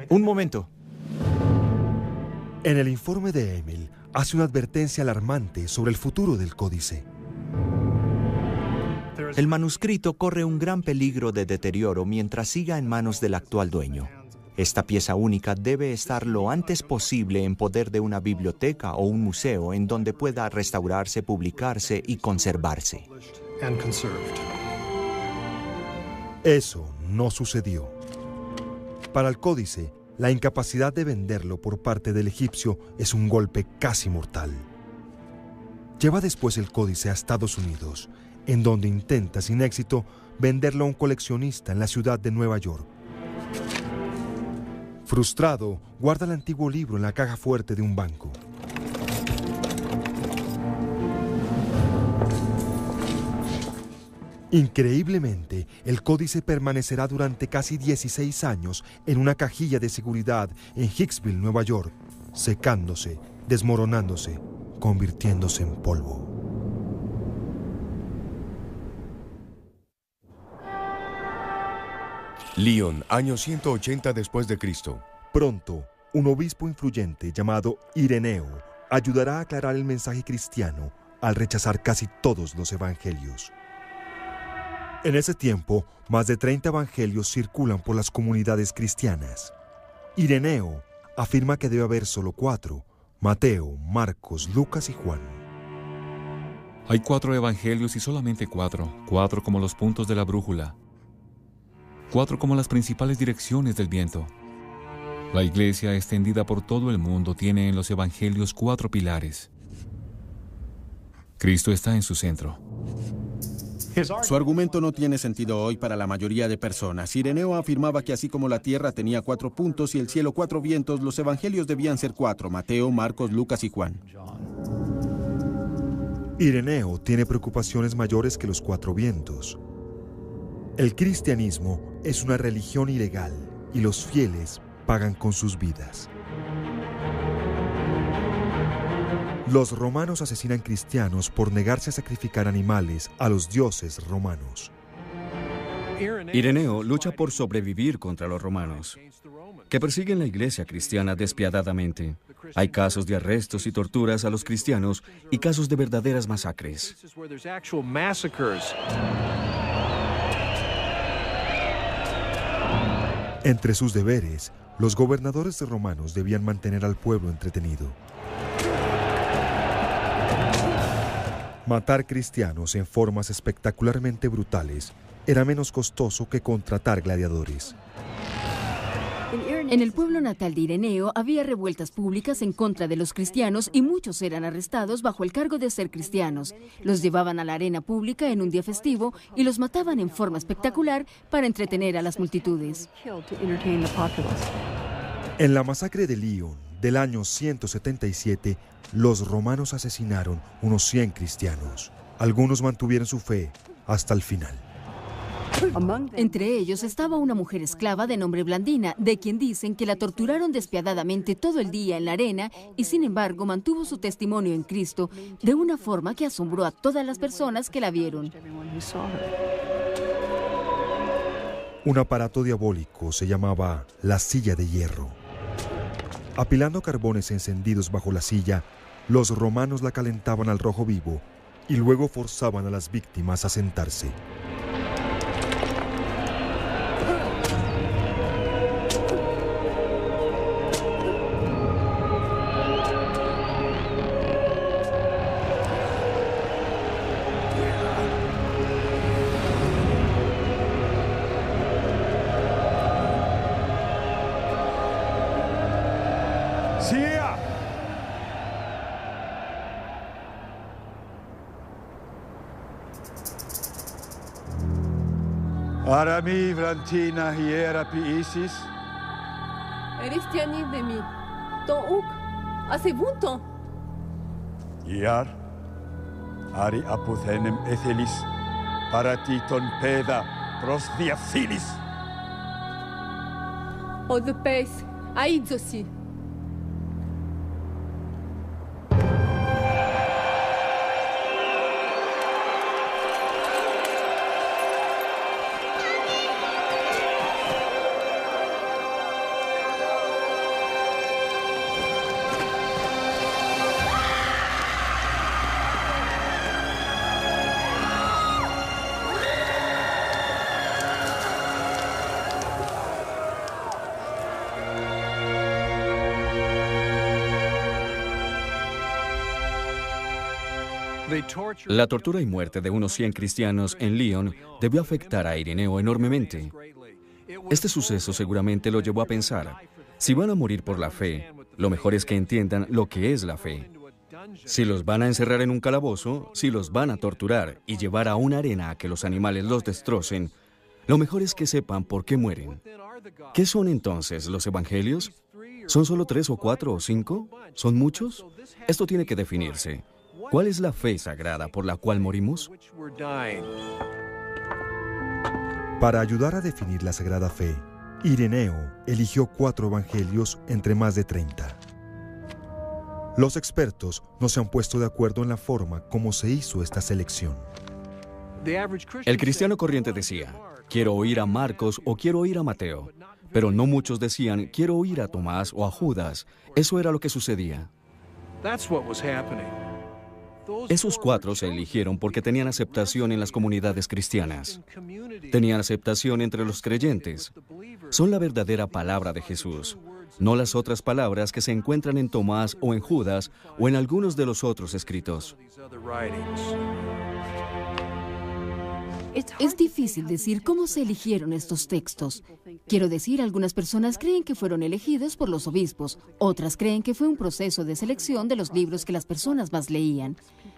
Speaker 3: Un momento.
Speaker 2: En el informe de Emmel hace una advertencia alarmante sobre el futuro del códice.
Speaker 3: El manuscrito corre un gran peligro de deterioro mientras siga en manos del actual dueño. Esta pieza única debe estar lo antes posible en poder de una biblioteca o un museo en donde pueda restaurarse, publicarse y conservarse.
Speaker 2: Eso no sucedió. Para el códice, la incapacidad de venderlo por parte del egipcio es un golpe casi mortal. Lleva después el códice a Estados Unidos, en donde intenta sin éxito venderlo a un coleccionista en la ciudad de Nueva York. Frustrado, guarda el antiguo libro en la caja fuerte de un banco. Increíblemente, el códice permanecerá durante casi 16 años en una cajilla de seguridad en Hicksville, Nueva York, secándose, desmoronándose, convirtiéndose en polvo.
Speaker 5: Lyon, año 180 después de Cristo.
Speaker 2: Pronto, un obispo influyente llamado Ireneo ayudará a aclarar el mensaje cristiano al rechazar casi todos los evangelios. En ese tiempo, más de 30 evangelios circulan por las comunidades cristianas. Ireneo afirma que debe haber solo 4: Mateo, Marcos, Lucas y Juan.
Speaker 15: Hay 4 evangelios y solamente 4. 4 como los puntos de la brújula. 4 como las principales direcciones del viento. La iglesia, extendida por todo el mundo, tiene en los evangelios 4 pilares. Cristo está en su centro.
Speaker 8: Su argumento no tiene sentido hoy para la mayoría de personas. Ireneo afirmaba que así como la tierra tenía 4 puntos y el cielo 4 vientos, los evangelios debían ser 4: Mateo, Marcos, Lucas y Juan.
Speaker 2: Ireneo tiene preocupaciones mayores que los 4 vientos. El cristianismo es una religión ilegal y los fieles pagan con sus vidas. Los romanos asesinan cristianos por negarse a sacrificar animales a los dioses romanos.
Speaker 10: Ireneo lucha por sobrevivir contra los romanos, que persiguen la iglesia cristiana despiadadamente. Hay casos de arrestos y torturas a los cristianos y casos de verdaderas masacres.
Speaker 2: Entre sus deberes, los gobernadores romanos debían mantener al pueblo entretenido. Matar cristianos en formas espectacularmente brutales era menos costoso que contratar gladiadores.
Speaker 13: En el pueblo natal de Ireneo había revueltas públicas en contra de los cristianos y muchos eran arrestados bajo el cargo de ser cristianos. Los llevaban a la arena pública en un día festivo y los mataban en forma espectacular para entretener a las multitudes.
Speaker 2: En la masacre de Lyon del año 177, los romanos asesinaron unos 100 cristianos. Algunos mantuvieron su fe hasta el final.
Speaker 13: Entre ellos estaba una mujer esclava de nombre Blandina, de quien dicen que la torturaron despiadadamente todo el día en la arena y sin embargo mantuvo su testimonio en Cristo de una forma que asombró a todas las personas que la vieron.
Speaker 2: Un aparato diabólico se llamaba la silla de hierro. Apilando carbones encendidos bajo la silla, los romanos la calentaban al rojo vivo y luego forzaban a las víctimas a sentarse.
Speaker 16: Arami Vrantina hiera piisis.
Speaker 17: Eristiani de mi. Touk. Hace bunto.
Speaker 16: Iar. Ari aputhenem ethelis. Paratiton peda. Prosdiafilis.
Speaker 17: O the pace. Aidzosi.
Speaker 10: La tortura y muerte de unos 100 cristianos en Lyon debió afectar a Ireneo enormemente. Este suceso seguramente lo llevó a pensar, si van a morir por la fe, lo mejor es que entiendan lo que es la fe. Si los van a encerrar en un calabozo, si los van a torturar y llevar a una arena a que los animales los destrocen, lo mejor es que sepan por qué mueren. ¿Qué son entonces los evangelios? ¿Son solo 3 o 4 o 5? ¿Son muchos? Esto tiene que definirse. ¿Cuál es la fe sagrada por la cual morimos?
Speaker 2: Para ayudar a definir la sagrada fe, Ireneo eligió 4 evangelios entre más de 30. Los expertos no se han puesto de acuerdo en la forma como se hizo esta selección.
Speaker 10: El cristiano corriente decía, quiero oír a Marcos o quiero oír a Mateo. Pero no muchos decían, quiero oír a Tomás o a Judas. Eso era lo que sucedía. Esos 4 se eligieron porque tenían aceptación en las comunidades cristianas. Tenían aceptación entre los creyentes. Son la verdadera palabra de Jesús, no las otras palabras que se encuentran en Tomás o en Judas o en algunos de los otros escritos.
Speaker 13: Es difícil decir cómo se eligieron estos textos. Quiero decir, algunas personas creen que fueron elegidos por los obispos, otras creen que fue un proceso de selección de los libros que las personas más leían.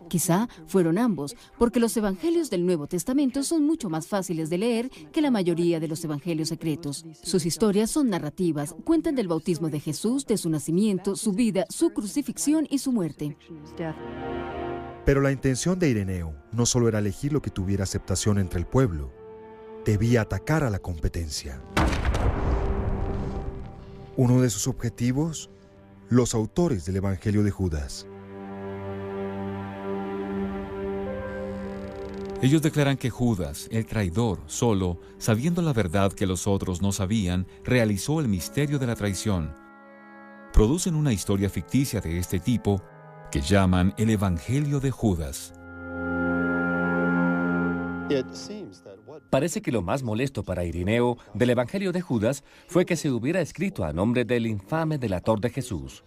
Speaker 13: Quizá fueron ambos, porque los evangelios del Nuevo Testamento son mucho más fáciles de leer que la mayoría de los evangelios secretos. Sus historias son narrativas, cuentan del bautismo de Jesús, de su nacimiento, su vida, su crucifixión y su muerte.
Speaker 2: Pero la intención de Ireneo no solo era elegir lo que tuviera aceptación entre el pueblo, debía atacar a la competencia. Uno de sus objetivos, los autores del Evangelio de Judas.
Speaker 15: Ellos declaran que Judas, el traidor, solo, sabiendo la verdad que los otros no sabían, realizó el misterio de la traición. Producen una historia ficticia de este tipo que llaman el Evangelio de Judas.
Speaker 1: Parece que lo más molesto para Ireneo del Evangelio de Judas fue que se hubiera escrito a nombre del infame delator de Jesús.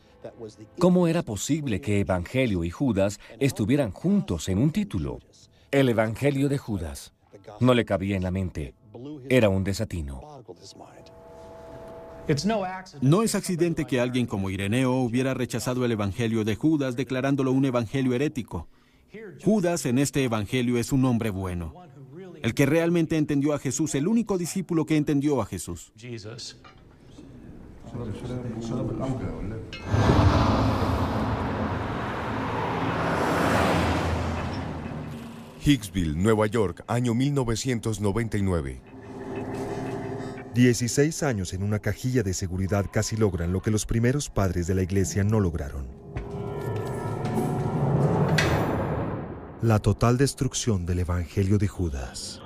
Speaker 1: ¿Cómo era posible que Evangelio y Judas estuvieran juntos en un título? El Evangelio de Judas. No le cabía en la mente. Era un desatino.
Speaker 8: No es accidente que alguien como Ireneo hubiera rechazado el Evangelio de Judas declarándolo un evangelio herético. Judas en este evangelio es un hombre bueno, el que realmente entendió a Jesús, el único discípulo que entendió a Jesús.
Speaker 5: Hicksville, Nueva York, año 1999.
Speaker 2: 16 años en una cajilla de seguridad casi logran lo que los primeros padres de la iglesia no lograron. La total destrucción del Evangelio de Judas.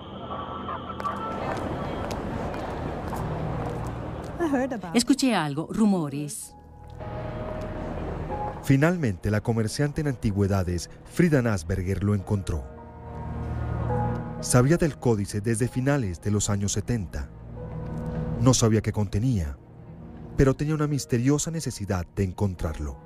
Speaker 6: Escuché algo, rumores.
Speaker 2: Finalmente, la comerciante en antigüedades, Frida Nasberger, lo encontró. Sabía del códice desde finales de los años 70. No sabía qué contenía, pero tenía una misteriosa necesidad de encontrarlo.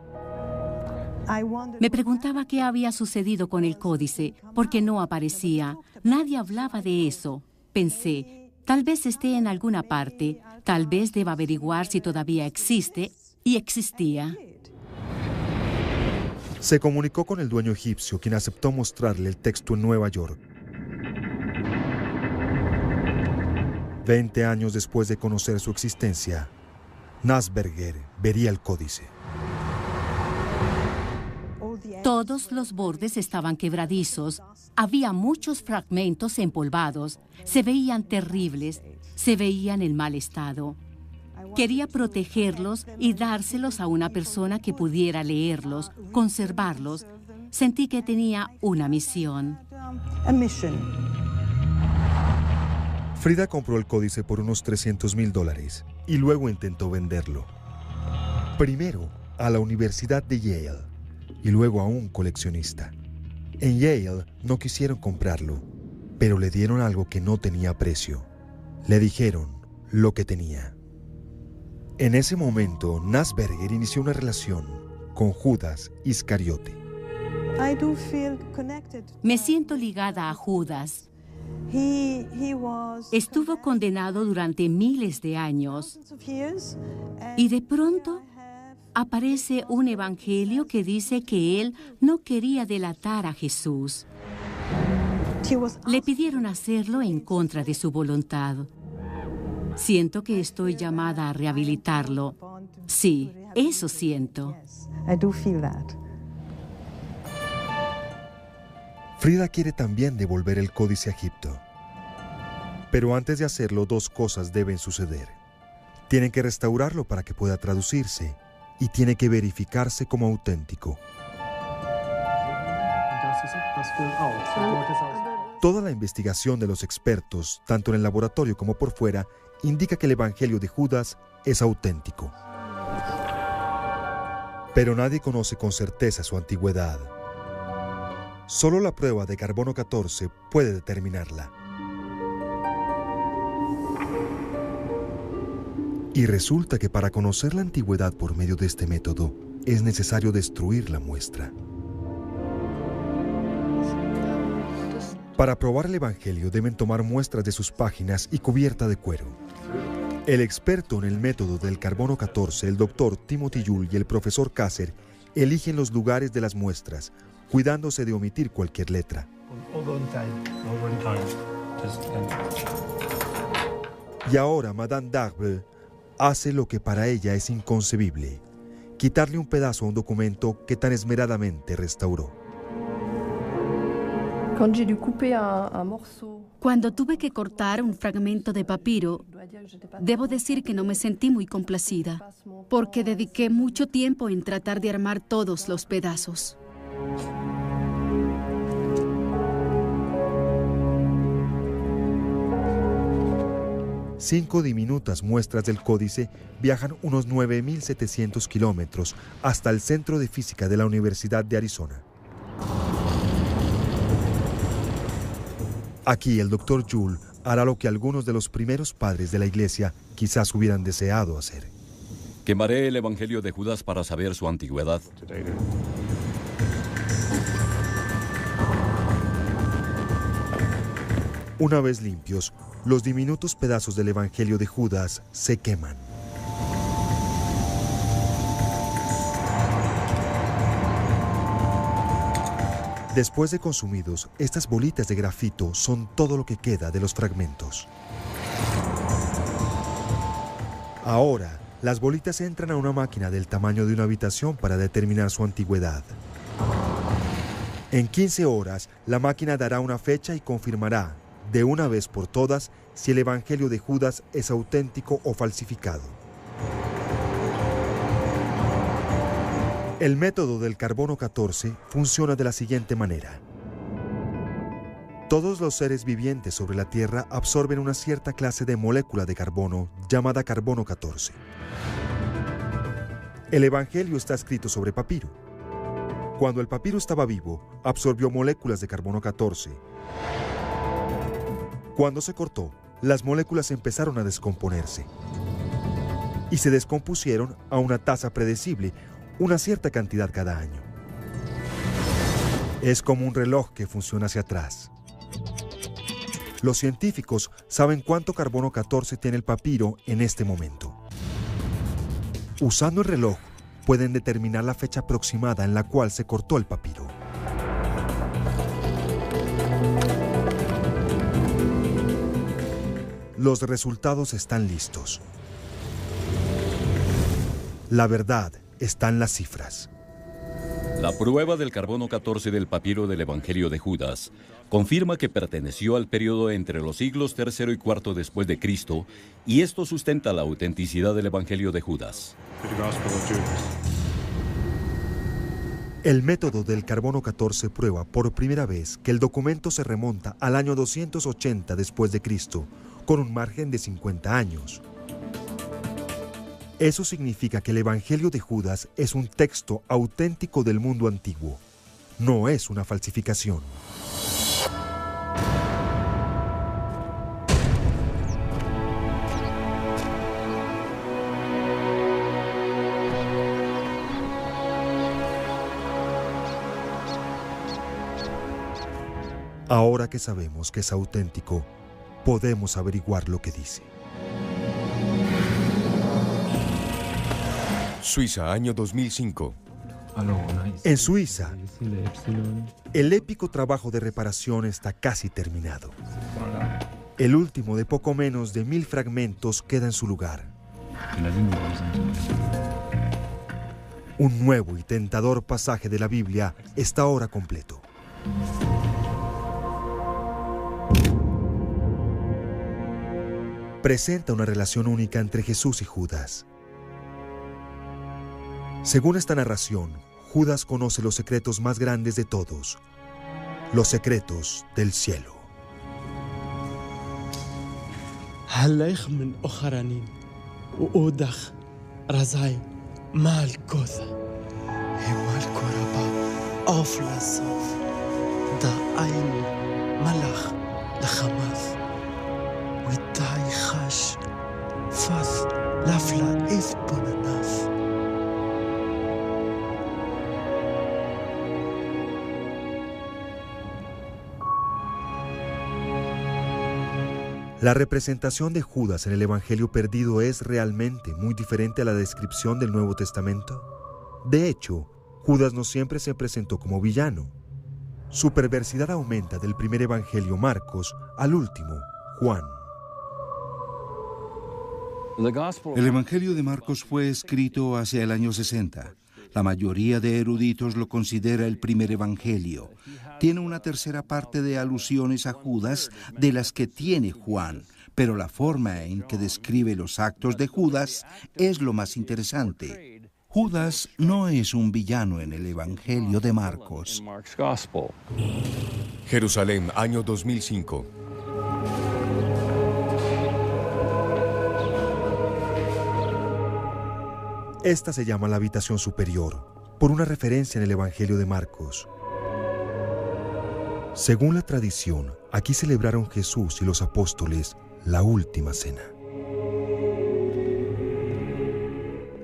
Speaker 6: Me preguntaba qué había sucedido con el códice, porque no aparecía. Nadie hablaba de eso. Pensé, tal vez esté en alguna parte, tal vez deba averiguar si todavía existe, y existía.
Speaker 2: Se comunicó con el dueño egipcio, quien aceptó mostrarle el texto en Nueva York. 20 años después de conocer su existencia, Nasberger vería el códice.
Speaker 6: Todos los bordes estaban quebradizos. Había muchos fragmentos empolvados. Se veían terribles. Se veían en mal estado. Quería protegerlos y dárselos a una persona que pudiera leerlos, conservarlos. Sentí que tenía una misión.
Speaker 2: Frida compró el códice por unos $300,000 y luego intentó venderlo. Primero a la Universidad de Yale y luego a un coleccionista. En Yale no quisieron comprarlo, pero le dieron algo que no tenía precio. Le dijeron lo que tenía. En ese momento, Nasberger inició una relación con Judas Iscariote.
Speaker 6: Me siento ligada a Judas. Estuvo condenado durante miles de años y de pronto aparece un evangelio que dice que él no quería delatar a Jesús. Le pidieron hacerlo en contra de su voluntad. Siento que estoy llamada a rehabilitarlo. Sí, eso siento.
Speaker 2: Frida quiere también devolver el códice a Egipto. Pero antes de hacerlo, 2 cosas deben suceder. Tienen que restaurarlo para que pueda traducirse y tiene que verificarse como auténtico. Toda la investigación de los expertos, tanto en el laboratorio como por fuera, indica que el Evangelio de Judas es auténtico. Pero nadie conoce con certeza su antigüedad. Solo la prueba de carbono 14 puede determinarla. Y resulta que para conocer la antigüedad por medio de este método, es necesario destruir la muestra. Para probar el Evangelio deben tomar muestras de sus páginas y cubierta de cuero. El experto en el método del carbono 14, el doctor Timothy Yule y el profesor Kasser, eligen los lugares de las muestras, cuidándose de omitir cualquier letra. Y ahora Madame Darbe hace lo que para ella es inconcebible: quitarle un pedazo a un documento que tan esmeradamente restauró.
Speaker 7: Cuando tuve que cortar un fragmento de papiro, debo decir que no me sentí muy complacida, porque dediqué mucho tiempo en tratar de armar todos los pedazos.
Speaker 2: Cinco diminutas muestras del códice viajan unos 9.700 kilómetros hasta el Centro de Física de la Universidad de Arizona. Aquí el doctor Yule hará lo que algunos de los primeros padres de la Iglesia quizás hubieran deseado hacer.
Speaker 18: Quemaré el Evangelio de Judas para saber su antigüedad.
Speaker 2: Una vez limpios, los diminutos pedazos del Evangelio de Judas se queman. Después de consumidos, estas bolitas de grafito son todo lo que queda de los fragmentos. Ahora, las bolitas entran a una máquina del tamaño de una habitación para determinar su antigüedad. En 15 horas, la máquina dará una fecha y confirmará, de una vez por todas, si el Evangelio de Judas es auténtico o falsificado. El método del carbono 14 funciona de la siguiente manera. Todos los seres vivientes sobre la Tierra absorben una cierta clase de molécula de carbono llamada carbono 14. El Evangelio está escrito sobre papiro. Cuando el papiro estaba vivo, absorbió moléculas de carbono 14. Cuando se cortó, las moléculas empezaron a descomponerse. Y se descompusieron a una tasa predecible, una cierta cantidad cada año. Es como un reloj que funciona hacia atrás. Los científicos saben cuánto carbono 14 tiene el papiro en este momento. Usando el reloj, pueden determinar la fecha aproximada en la cual se cortó el papiro. Los resultados están listos. La verdad está en las cifras.
Speaker 18: La prueba del carbono 14 del papiro del Evangelio de Judas confirma que perteneció al periodo entre los siglos III y IV después de Cristo, y esto sustenta la autenticidad del Evangelio de Judas.
Speaker 2: El método del carbono 14 prueba por primera vez que el documento se remonta al año 280 después de Cristo, con un margen de 50 años. Eso significa que el Evangelio de Judas es un texto auténtico del mundo antiguo. No es una falsificación. Ahora que sabemos que es auténtico, podemos averiguar lo que dice.
Speaker 5: Suiza, año 2005.
Speaker 2: En Suiza, el épico trabajo de reparación está casi terminado. El último de poco menos de 1000 fragmentos queda en su lugar. Un nuevo y tentador pasaje de la Biblia está ahora completo. Presenta una relación única entre Jesús y Judas. Según esta narración, Judas conoce los secretos más grandes de todos, los secretos del cielo.
Speaker 19: هلايخ من أخرانين وأودخ رزاي مال كوثا مال كورابا أوفلا صوف دا أين ملخ لخماث ويتاي خاش فاث لافلا إذ بونناف.
Speaker 2: La representación de Judas en el Evangelio perdido es realmente muy diferente a la descripción del Nuevo Testamento. De hecho, Judas no siempre se presentó como villano. Su perversidad aumenta del primer Evangelio Marcos al último, Juan.
Speaker 9: El Evangelio de Marcos fue escrito hacia el año 60. La mayoría de eruditos lo considera el primer evangelio. Tiene una tercera parte de alusiones a Judas de las que tiene Juan, pero la forma en que describe los actos de Judas es lo más interesante. Judas no es un villano en el Evangelio de Marcos.
Speaker 5: Jerusalén, año 2005.
Speaker 2: Esta se llama la habitación superior, por una referencia en el Evangelio de Marcos. Según la tradición, aquí celebraron Jesús y los apóstoles la última cena.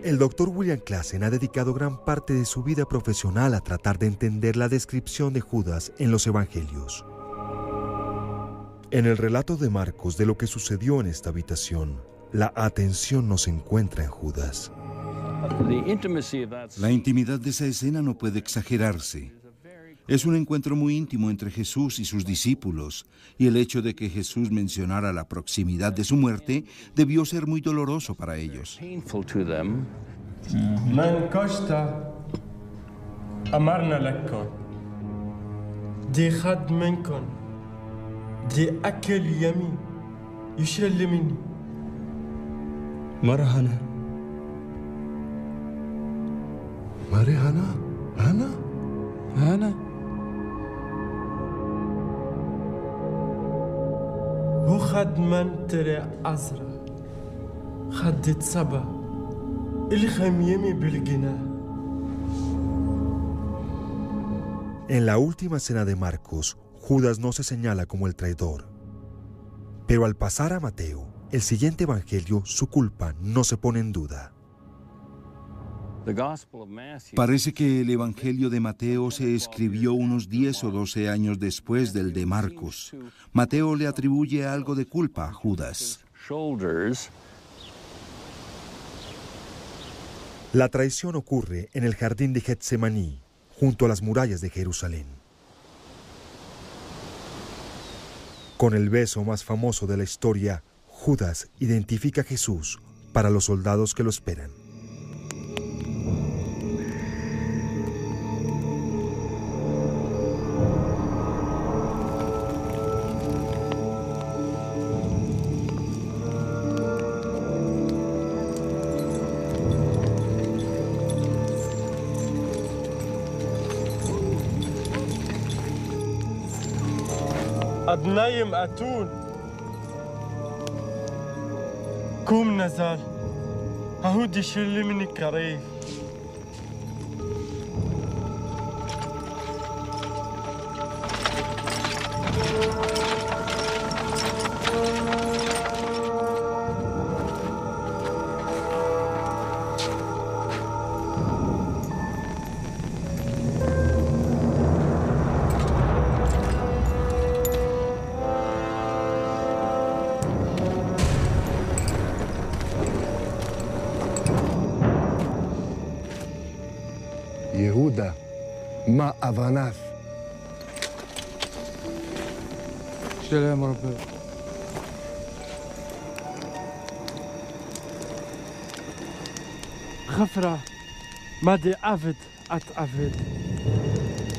Speaker 2: El doctor William Classen ha dedicado gran parte de su vida profesional a tratar de entender la descripción de Judas en los Evangelios. En el relato de Marcos de lo que sucedió en esta habitación, la atención no se encuentra en Judas.
Speaker 9: La intimidad de esa escena no puede exagerarse. Es un encuentro muy íntimo entre Jesús y sus discípulos, y el hecho de que Jesús mencionara la proximidad de su muerte debió ser muy doloroso para ellos.
Speaker 19: وخد من تري عزرا خدت صبا الخميمي بالجناه.
Speaker 2: En la última cena de Marcos, Judas no se señala como el traidor. Pero al pasar a Mateo, el siguiente evangelio, su culpa no se pone en duda.
Speaker 9: Parece que el Evangelio de Mateo se escribió unos 10 o 12 años después del de Marcos. Mateo le atribuye algo de culpa a Judas.
Speaker 2: La traición ocurre en el jardín de Getsemaní, junto a las murallas de Jerusalén. Con el beso más famoso de la historia, Judas identifica a Jesús para los soldados que lo esperan.
Speaker 19: أدنايم أتون كوم نزال هودي شلي مني كريف
Speaker 20: يهودا مع أفاناث.
Speaker 19: سلام ربي. خفرة مادي عفد عفد.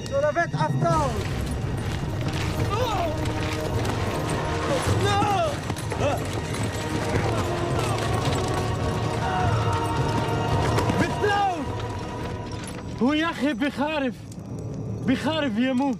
Speaker 19: سلافت عفتاو. هو يا أخي بخارف يموت.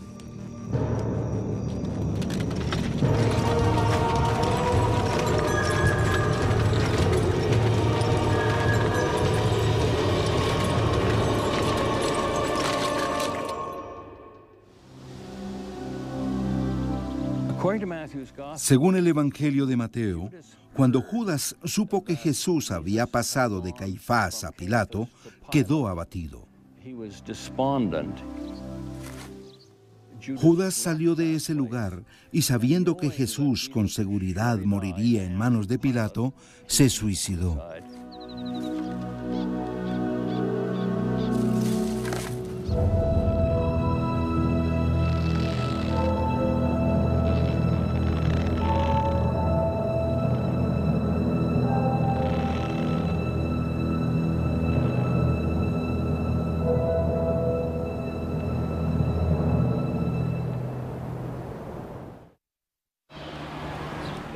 Speaker 9: Según el Evangelio de Mateo, cuando Judas supo que Jesús había pasado de Caifás a Pilato, quedó abatido. Judas salió de ese lugar y, sabiendo que Jesús con seguridad moriría en manos de Pilato, se suicidó.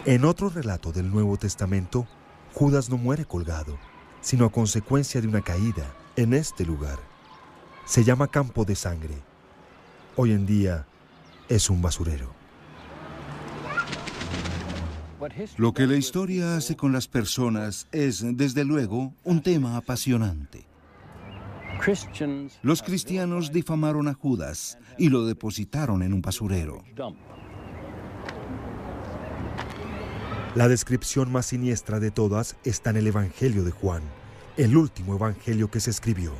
Speaker 2: En otro relato del Nuevo Testamento, Judas no muere colgado, sino a consecuencia de una caída en este lugar. Se llama Campo de Sangre. Hoy en día es un basurero.
Speaker 9: Lo que la historia hace con las personas es, desde luego, un tema apasionante. Los cristianos difamaron a Judas y lo depositaron en un basurero.
Speaker 2: La descripción más siniestra de todas está en el Evangelio de Juan, el último evangelio que se escribió.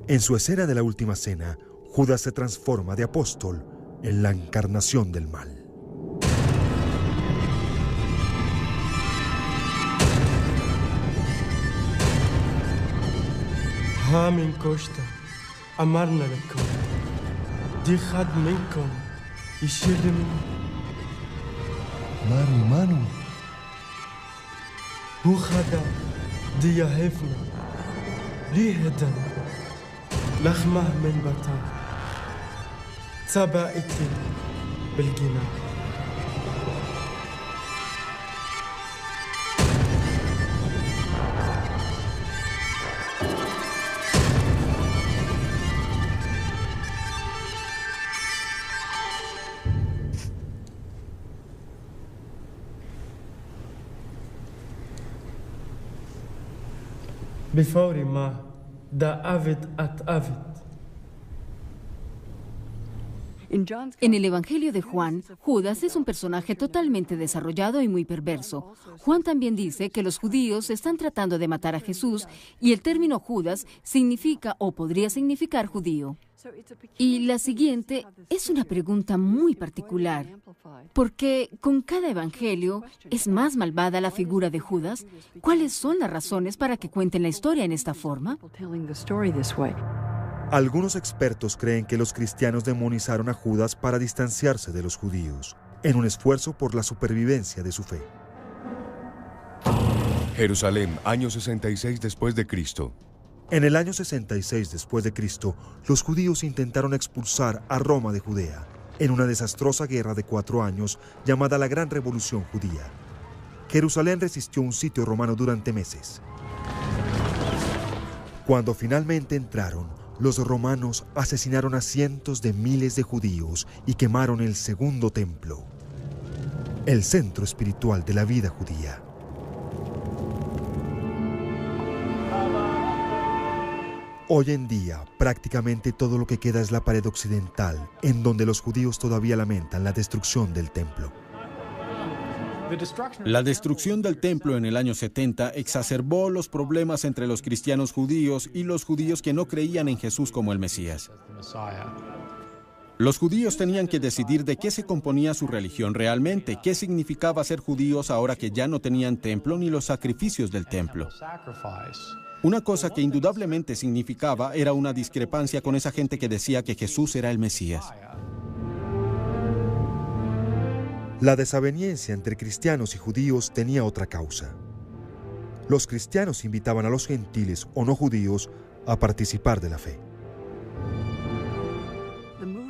Speaker 2: En su escena de la última cena, Judas se transforma de apóstol en la encarnación del mal.
Speaker 19: من كشته أمرنا لكم دي خد منكم يشيل مني
Speaker 2: Manu.
Speaker 19: هو خدا دي يهفنا ليه هدن لخمه من بطا تبعتي بالجناح بفوري ما دا أفد أفد.
Speaker 13: En el Evangelio de Juan, Judas es un personaje totalmente desarrollado y muy perverso. Juan también dice que los judíos están tratando de matar a Jesús y el término Judas significa o podría significar judío. Y la siguiente es una pregunta muy particular, porque con cada evangelio es más malvada la figura de Judas. ¿Cuáles son las razones para que cuenten la historia en esta forma?
Speaker 2: Algunos expertos creen que los cristianos demonizaron a Judas para distanciarse de los judíos, en un esfuerzo por la supervivencia de su fe.
Speaker 5: Jerusalén, año 66 después de Cristo.
Speaker 2: En el año 66 después de Cristo, los judíos intentaron expulsar a Roma de Judea, en una desastrosa guerra de 4 años llamada la Gran Revolución Judía. Jerusalén resistió un sitio romano durante meses. Cuando finalmente entraron, los romanos asesinaron a cientos de miles de judíos y quemaron el segundo templo, el centro espiritual de la vida judía. Hoy en día, prácticamente todo lo que queda es la pared occidental, en donde los judíos todavía lamentan la destrucción del templo.
Speaker 8: La destrucción del templo en el año 70 exacerbó los problemas entre los cristianos judíos y los judíos que no creían en Jesús como el Mesías. Los judíos tenían que decidir de qué se componía su religión realmente, qué significaba ser judíos ahora que ya no tenían templo ni los sacrificios del templo. Una cosa que indudablemente significaba era una discrepancia con esa gente que decía que Jesús era el Mesías.
Speaker 2: La desaveniencia entre cristianos y judíos tenía otra causa. Los cristianos invitaban a los gentiles o no judíos a participar de la fe.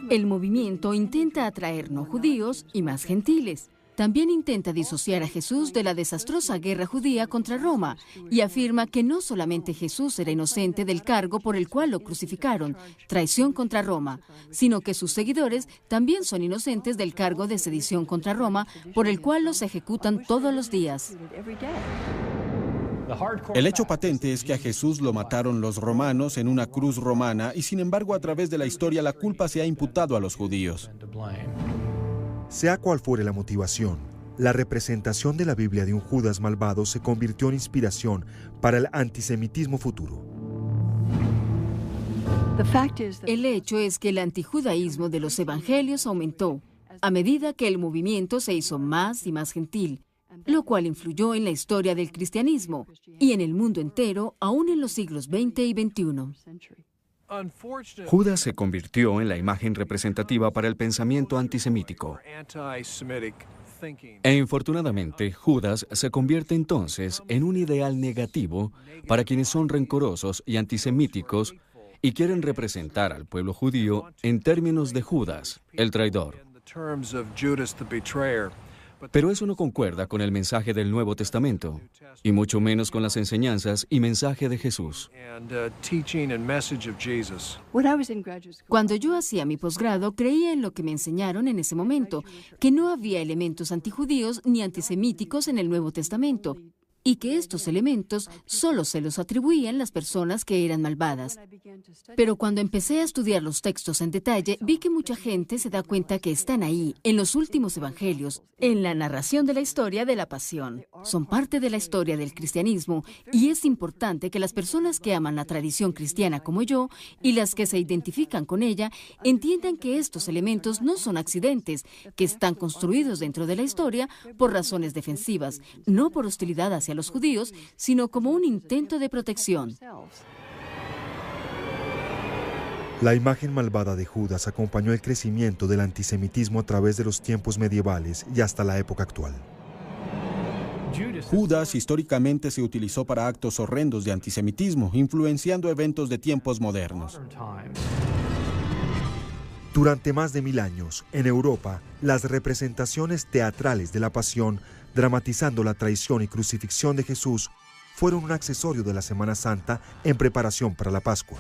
Speaker 13: El movimiento intenta atraer no judíos y más gentiles. También intenta disociar a Jesús de la desastrosa guerra judía contra Roma y afirma que no solamente Jesús era inocente del cargo por el cual lo crucificaron, traición contra Roma, sino que sus seguidores también son inocentes del cargo de sedición contra Roma por el cual los ejecutan todos los días.
Speaker 8: El hecho patente es que a Jesús lo mataron los romanos en una cruz romana y sin embargo a través de la historia la culpa se ha imputado a los judíos.
Speaker 2: Sea cual fuere la motivación, la representación de la Biblia de un Judas malvado se convirtió en inspiración para el antisemitismo futuro.
Speaker 13: El hecho es que el antijudaísmo de los evangelios aumentó a medida que el movimiento se hizo más y más gentil, lo cual influyó en la historia del cristianismo y en el mundo entero, aún en los siglos XX y XXI.
Speaker 10: Judas se convirtió en la imagen representativa para el pensamiento antisemítico. E infortunadamente, Judas se convierte entonces en un ideal negativo para quienes son rencorosos y antisemíticos y quieren representar al pueblo judío en términos de Judas, el traidor. Pero eso no concuerda con el mensaje del Nuevo Testamento, y mucho menos con las enseñanzas y mensaje de Jesús.
Speaker 13: Cuando yo hacía mi posgrado, creía en lo que me enseñaron en ese momento, que no había elementos antijudíos ni antisemíticos en el Nuevo Testamento, y que estos elementos solo se los atribuían las personas que eran malvadas. Pero cuando empecé a estudiar los textos en detalle, vi que mucha gente se da cuenta que están ahí, en los últimos evangelios, en la narración de la historia de la pasión. Son parte de la historia del cristianismo, y es importante que las personas que aman la tradición cristiana como yo, y las que se identifican con ella, entiendan que estos elementos no son accidentes, que están construidos dentro de la historia por razones defensivas, no por hostilidad hacia los judíos, sino como un intento de protección.
Speaker 2: La imagen malvada de Judas acompañó el crecimiento del antisemitismo a través de los tiempos medievales y hasta la época actual.
Speaker 8: Judas históricamente se utilizó para actos horrendos de antisemitismo, influenciando eventos de tiempos modernos.
Speaker 2: Durante más de 1000 años, en Europa, las representaciones teatrales de la pasión, dramatizando la traición y crucifixión de Jesús, fueron un accesorio de la Semana Santa en preparación para la Pascua.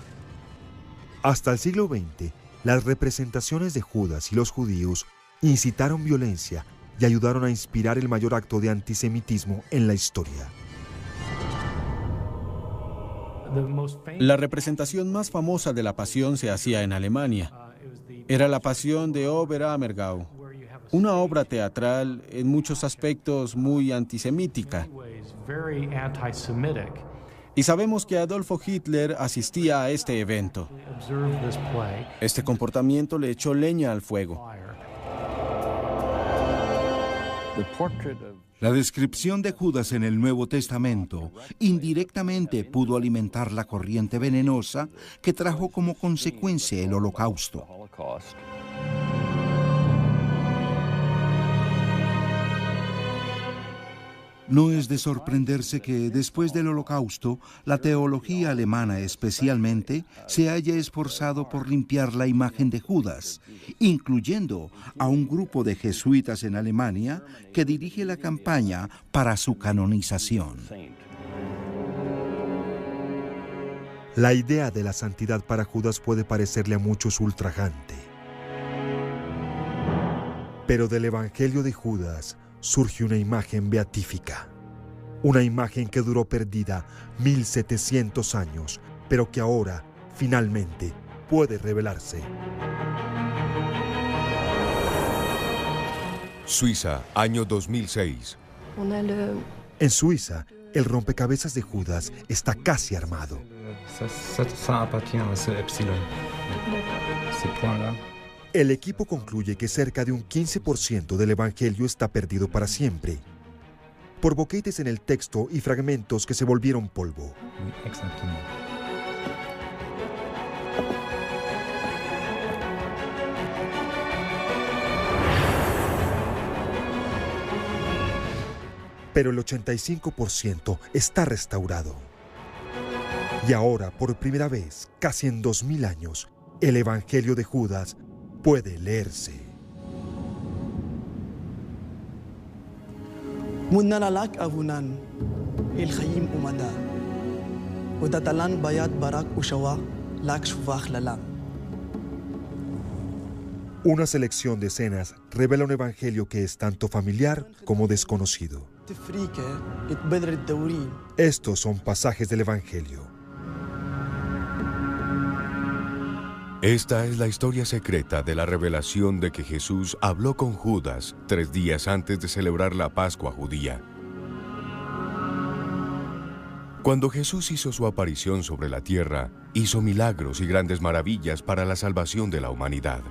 Speaker 2: Hasta el siglo XX, las representaciones de Judas y los judíos incitaron violencia y ayudaron a inspirar el mayor acto de antisemitismo en la historia.
Speaker 8: La representación más famosa de la pasión se hacía en Alemania. Era la Pasión de Oberammergau, una obra teatral en muchos aspectos muy antisemítica. Y sabemos que Adolfo Hitler asistía a este evento. Este comportamiento le echó leña al fuego.
Speaker 9: La descripción de Judas en el Nuevo Testamento indirectamente pudo alimentar la corriente venenosa que trajo como consecuencia el Holocausto. No es de sorprenderse que después del Holocausto, la teología alemana especialmente se haya esforzado por limpiar la imagen de Judas, incluyendo a un grupo de jesuitas en Alemania que dirige la campaña para su canonización.
Speaker 2: La idea de la santidad para Judas puede parecerle a muchos ultrajante. Pero del Evangelio de Judas surge una imagen beatífica, una imagen que duró perdida 1700 años, pero que ahora, finalmente, puede revelarse.
Speaker 5: Suiza, año 2006.
Speaker 2: En Suiza, el rompecabezas de Judas está casi armado. El equipo concluye que cerca de un 15% del Evangelio está perdido para siempre, por boquetes en el texto y fragmentos que se volvieron polvo. Pero el 85% está restaurado. Y ahora, por primera vez, casi en 2000 años, el Evangelio de Judas puede leerse.
Speaker 21: Munnalalak avunan el khayim umada udatalan bayat barak ushawa lak shuvach lalam.
Speaker 2: Una selección de escenas revela un evangelio que es tanto familiar como desconocido. Estos son pasajes del Evangelio.
Speaker 5: Esta es la historia secreta de la revelación de que Jesús habló con Judas 3 días antes de celebrar la Pascua judía. Cuando Jesús hizo su aparición sobre la tierra, hizo milagros y grandes maravillas para la salvación de la humanidad.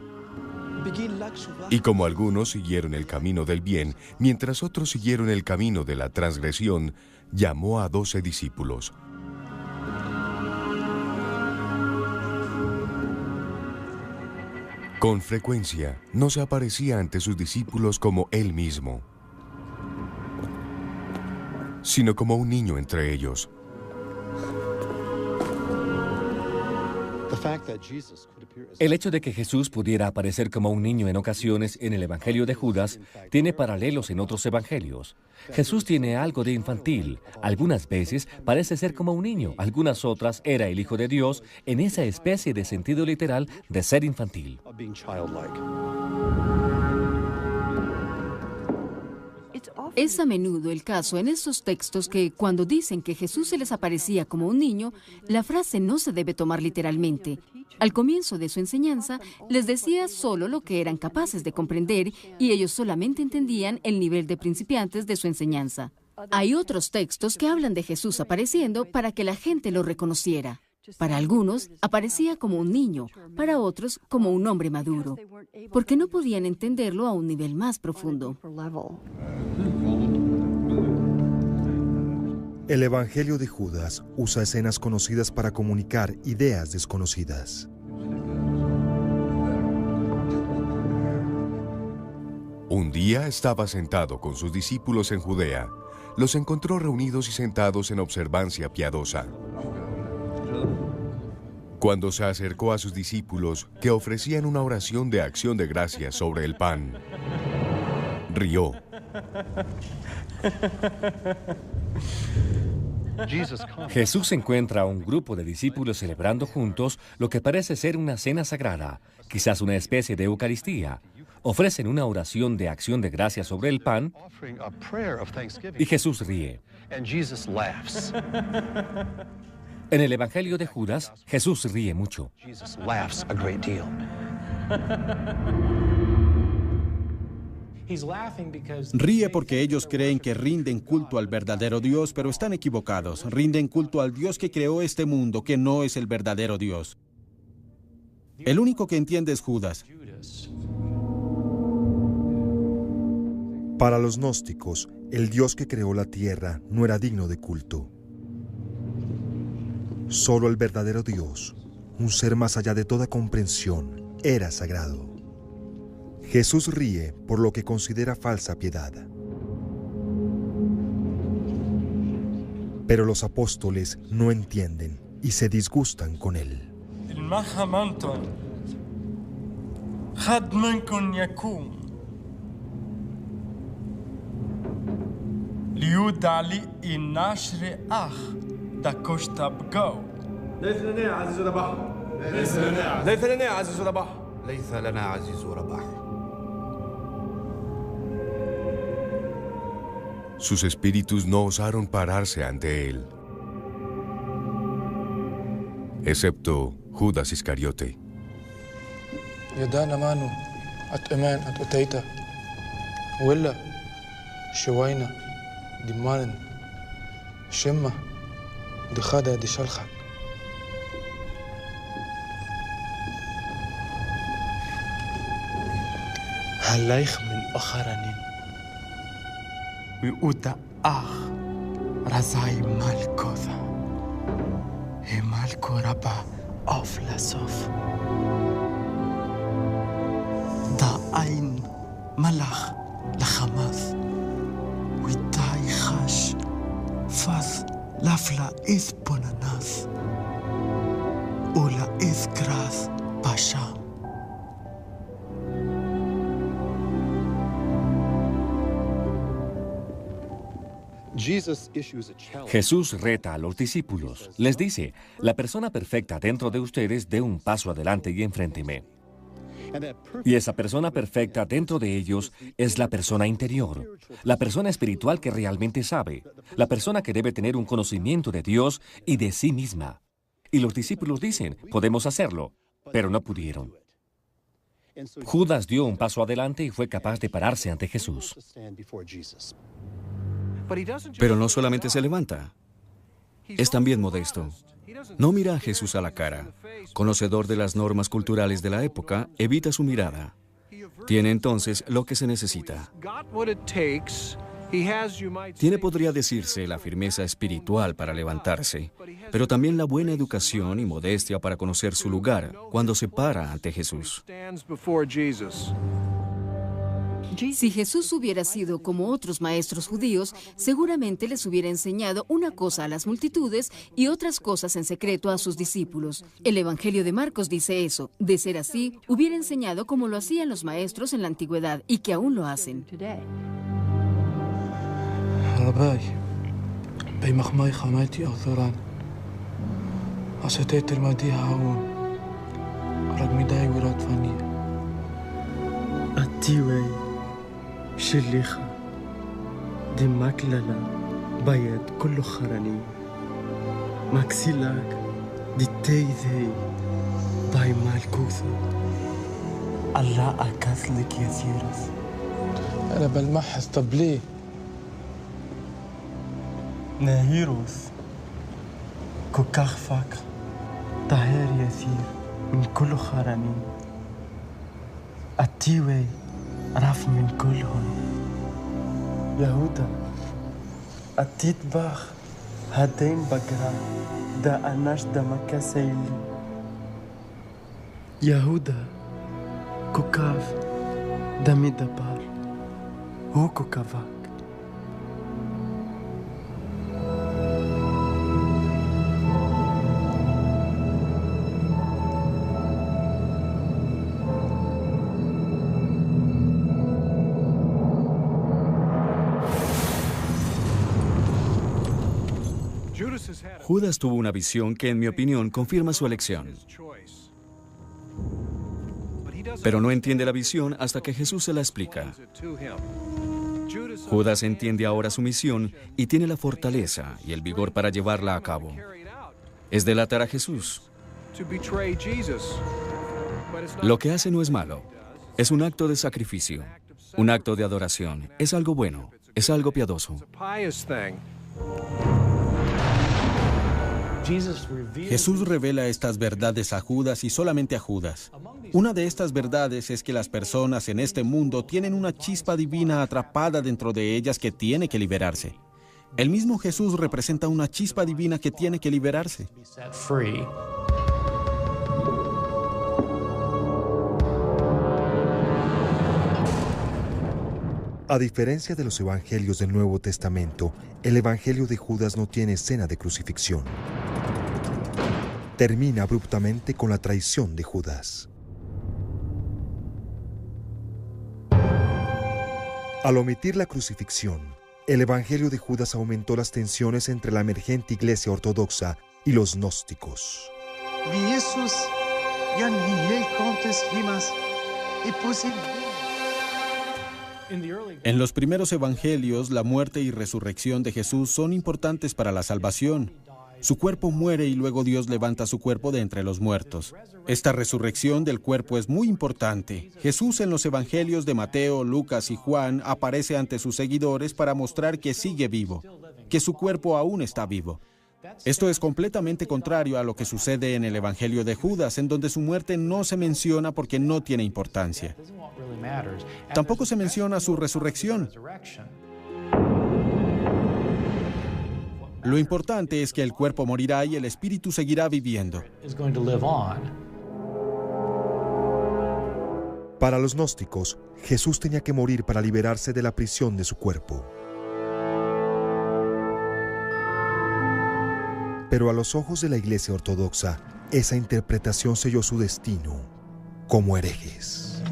Speaker 5: Y como algunos siguieron el camino del bien, mientras otros siguieron el camino de la transgresión, llamó a 12 discípulos. Con frecuencia, no se aparecía ante sus discípulos como Él mismo, sino como un niño entre ellos.
Speaker 1: El hecho de que Jesús pudiera aparecer como un niño en ocasiones en el Evangelio de Judas tiene paralelos en otros evangelios. Jesús tiene algo de infantil. Algunas veces parece ser como un niño, algunas otras era el Hijo de Dios en esa especie de sentido literal de ser infantil.
Speaker 13: Es a menudo el caso en estos textos que cuando dicen que Jesús se les aparecía como un niño, la frase no se debe tomar literalmente. Al comienzo de su enseñanza, les decía solo lo que eran capaces de comprender y ellos solamente entendían el nivel de principiantes de su enseñanza. Hay otros textos que hablan de Jesús apareciendo para que la gente lo reconociera. Para algunos, aparecía como un niño, para otros, como un hombre maduro, porque no podían entenderlo a un nivel más profundo.
Speaker 2: El Evangelio de Judas usa escenas conocidas para comunicar ideas desconocidas.
Speaker 5: Un día estaba sentado con sus discípulos en Judea. Los encontró reunidos y sentados en observancia piadosa. Cuando se acercó a sus discípulos, que ofrecían una oración de acción de gracias sobre el pan, rió.
Speaker 1: Jesús encuentra a un grupo de discípulos celebrando juntos lo que parece ser una cena sagrada, quizás una especie de Eucaristía. Ofrecen una oración de acción de gracias sobre el pan y Jesús ríe. En el Evangelio de Judas, Jesús ríe mucho.
Speaker 8: Ríe porque ellos creen que rinden culto al verdadero Dios, pero están equivocados. Rinden culto al Dios que creó este mundo, que no es el verdadero Dios. El único que entiende es Judas.
Speaker 2: Para los gnósticos, el Dios que creó la tierra no era digno de culto. Solo el verdadero Dios, un ser más allá de toda comprensión, era sagrado. Jesús ríe por lo que considera falsa piedad. Pero los apóstoles no entienden y se disgustan con él.
Speaker 5: Sus espíritus no osaron pararse ante él, excepto Judas Iscariote.
Speaker 14: يدانا مانو أتأمان أتأتيتا ولا شوينا دمان شمة دخادة دي شلخة هلايخ من أخرانين ويؤتا أخ رزاي مالكوذا هي مالكو ربا أوف لسوف دا أين ملخ لخماث ويتاي خاش فاث لافلا إذ بوناناث أولا إذ كراث باشا.
Speaker 1: Jesús reta a los discípulos. Les dice, la persona perfecta dentro de ustedes dé un paso adelante y enfrénteme. Y esa persona perfecta dentro de ellos es la persona interior, la persona espiritual que realmente sabe, la persona que debe tener un conocimiento de Dios y de sí misma. Y los discípulos dicen, podemos hacerlo, pero no pudieron. Judas dio un paso adelante y fue capaz de pararse ante Jesús.
Speaker 10: Pero no solamente se levanta, es también modesto. No mira a Jesús a la cara. Conocedor de las normas culturales de la época, evita su mirada. Tiene entonces lo que se necesita. Tiene, podría decirse, la firmeza espiritual para levantarse, pero también la buena educación y modestia para conocer su lugar cuando se para ante Jesús.
Speaker 13: Si Jesús hubiera sido como otros maestros judíos, seguramente les hubiera enseñado una cosa a las multitudes y otras cosas en secreto a sus discípulos. El Evangelio de Marcos dice eso. De ser así, hubiera enseñado como lo hacían los maestros en la antigüedad y que aún lo hacen.
Speaker 19: شليخة دي ماكللا بيض كله خراني ماكسيلاك دي تيذي باي مالكوثة الله أكاثلك يا سيرس أنا بالمحس طب ليه ناهيروس كوكاخفاك طهير يسير من كل خراني التيوي رف من كلهم يهودا التيت باخ هدين بقرا دا أناش دا مكا سيلي يهودا كوكاف دمي دبار هو كوكافاك
Speaker 10: Judas tuvo una visión que, en mi opinión, confirma su elección. Pero no entiende la visión hasta que Jesús se la explica. Judas entiende ahora su misión y tiene la fortaleza y el vigor para llevarla a cabo. Es delatar a Jesús. Lo que hace no es malo. Es un acto de sacrificio, un acto de adoración. Es algo bueno, es algo piadoso.
Speaker 8: Jesús revela estas verdades a Judas y solamente a Judas. Una de estas verdades es que las personas en este mundo tienen una chispa divina atrapada dentro de ellas que tiene que liberarse. El mismo Jesús representa una chispa divina que tiene que liberarse.
Speaker 2: A diferencia de los evangelios del Nuevo Testamento, el evangelio de Judas no tiene escena de crucifixión. Termina abruptamente con la traición de Judas. Al omitir la crucifixión, el evangelio de Judas aumentó las tensiones entre la emergente iglesia ortodoxa y los gnósticos.
Speaker 8: En los primeros evangelios, la muerte y resurrección de Jesús son importantes para la salvación. Su cuerpo muere y luego Dios levanta su cuerpo de entre los muertos. Esta resurrección del cuerpo es muy importante. Jesús en los evangelios de Mateo, Lucas y Juan aparece ante sus seguidores para mostrar que sigue vivo, que su cuerpo aún está vivo. Esto es completamente contrario a lo que sucede en el evangelio de Judas, en donde su muerte no se menciona porque no tiene importancia. Tampoco se menciona su resurrección. Lo importante es que el cuerpo morirá y el espíritu seguirá viviendo.
Speaker 2: Para los gnósticos, Jesús tenía que morir para liberarse de la prisión de su cuerpo. Pero a los ojos de la Iglesia Ortodoxa, esa interpretación selló su destino como herejes.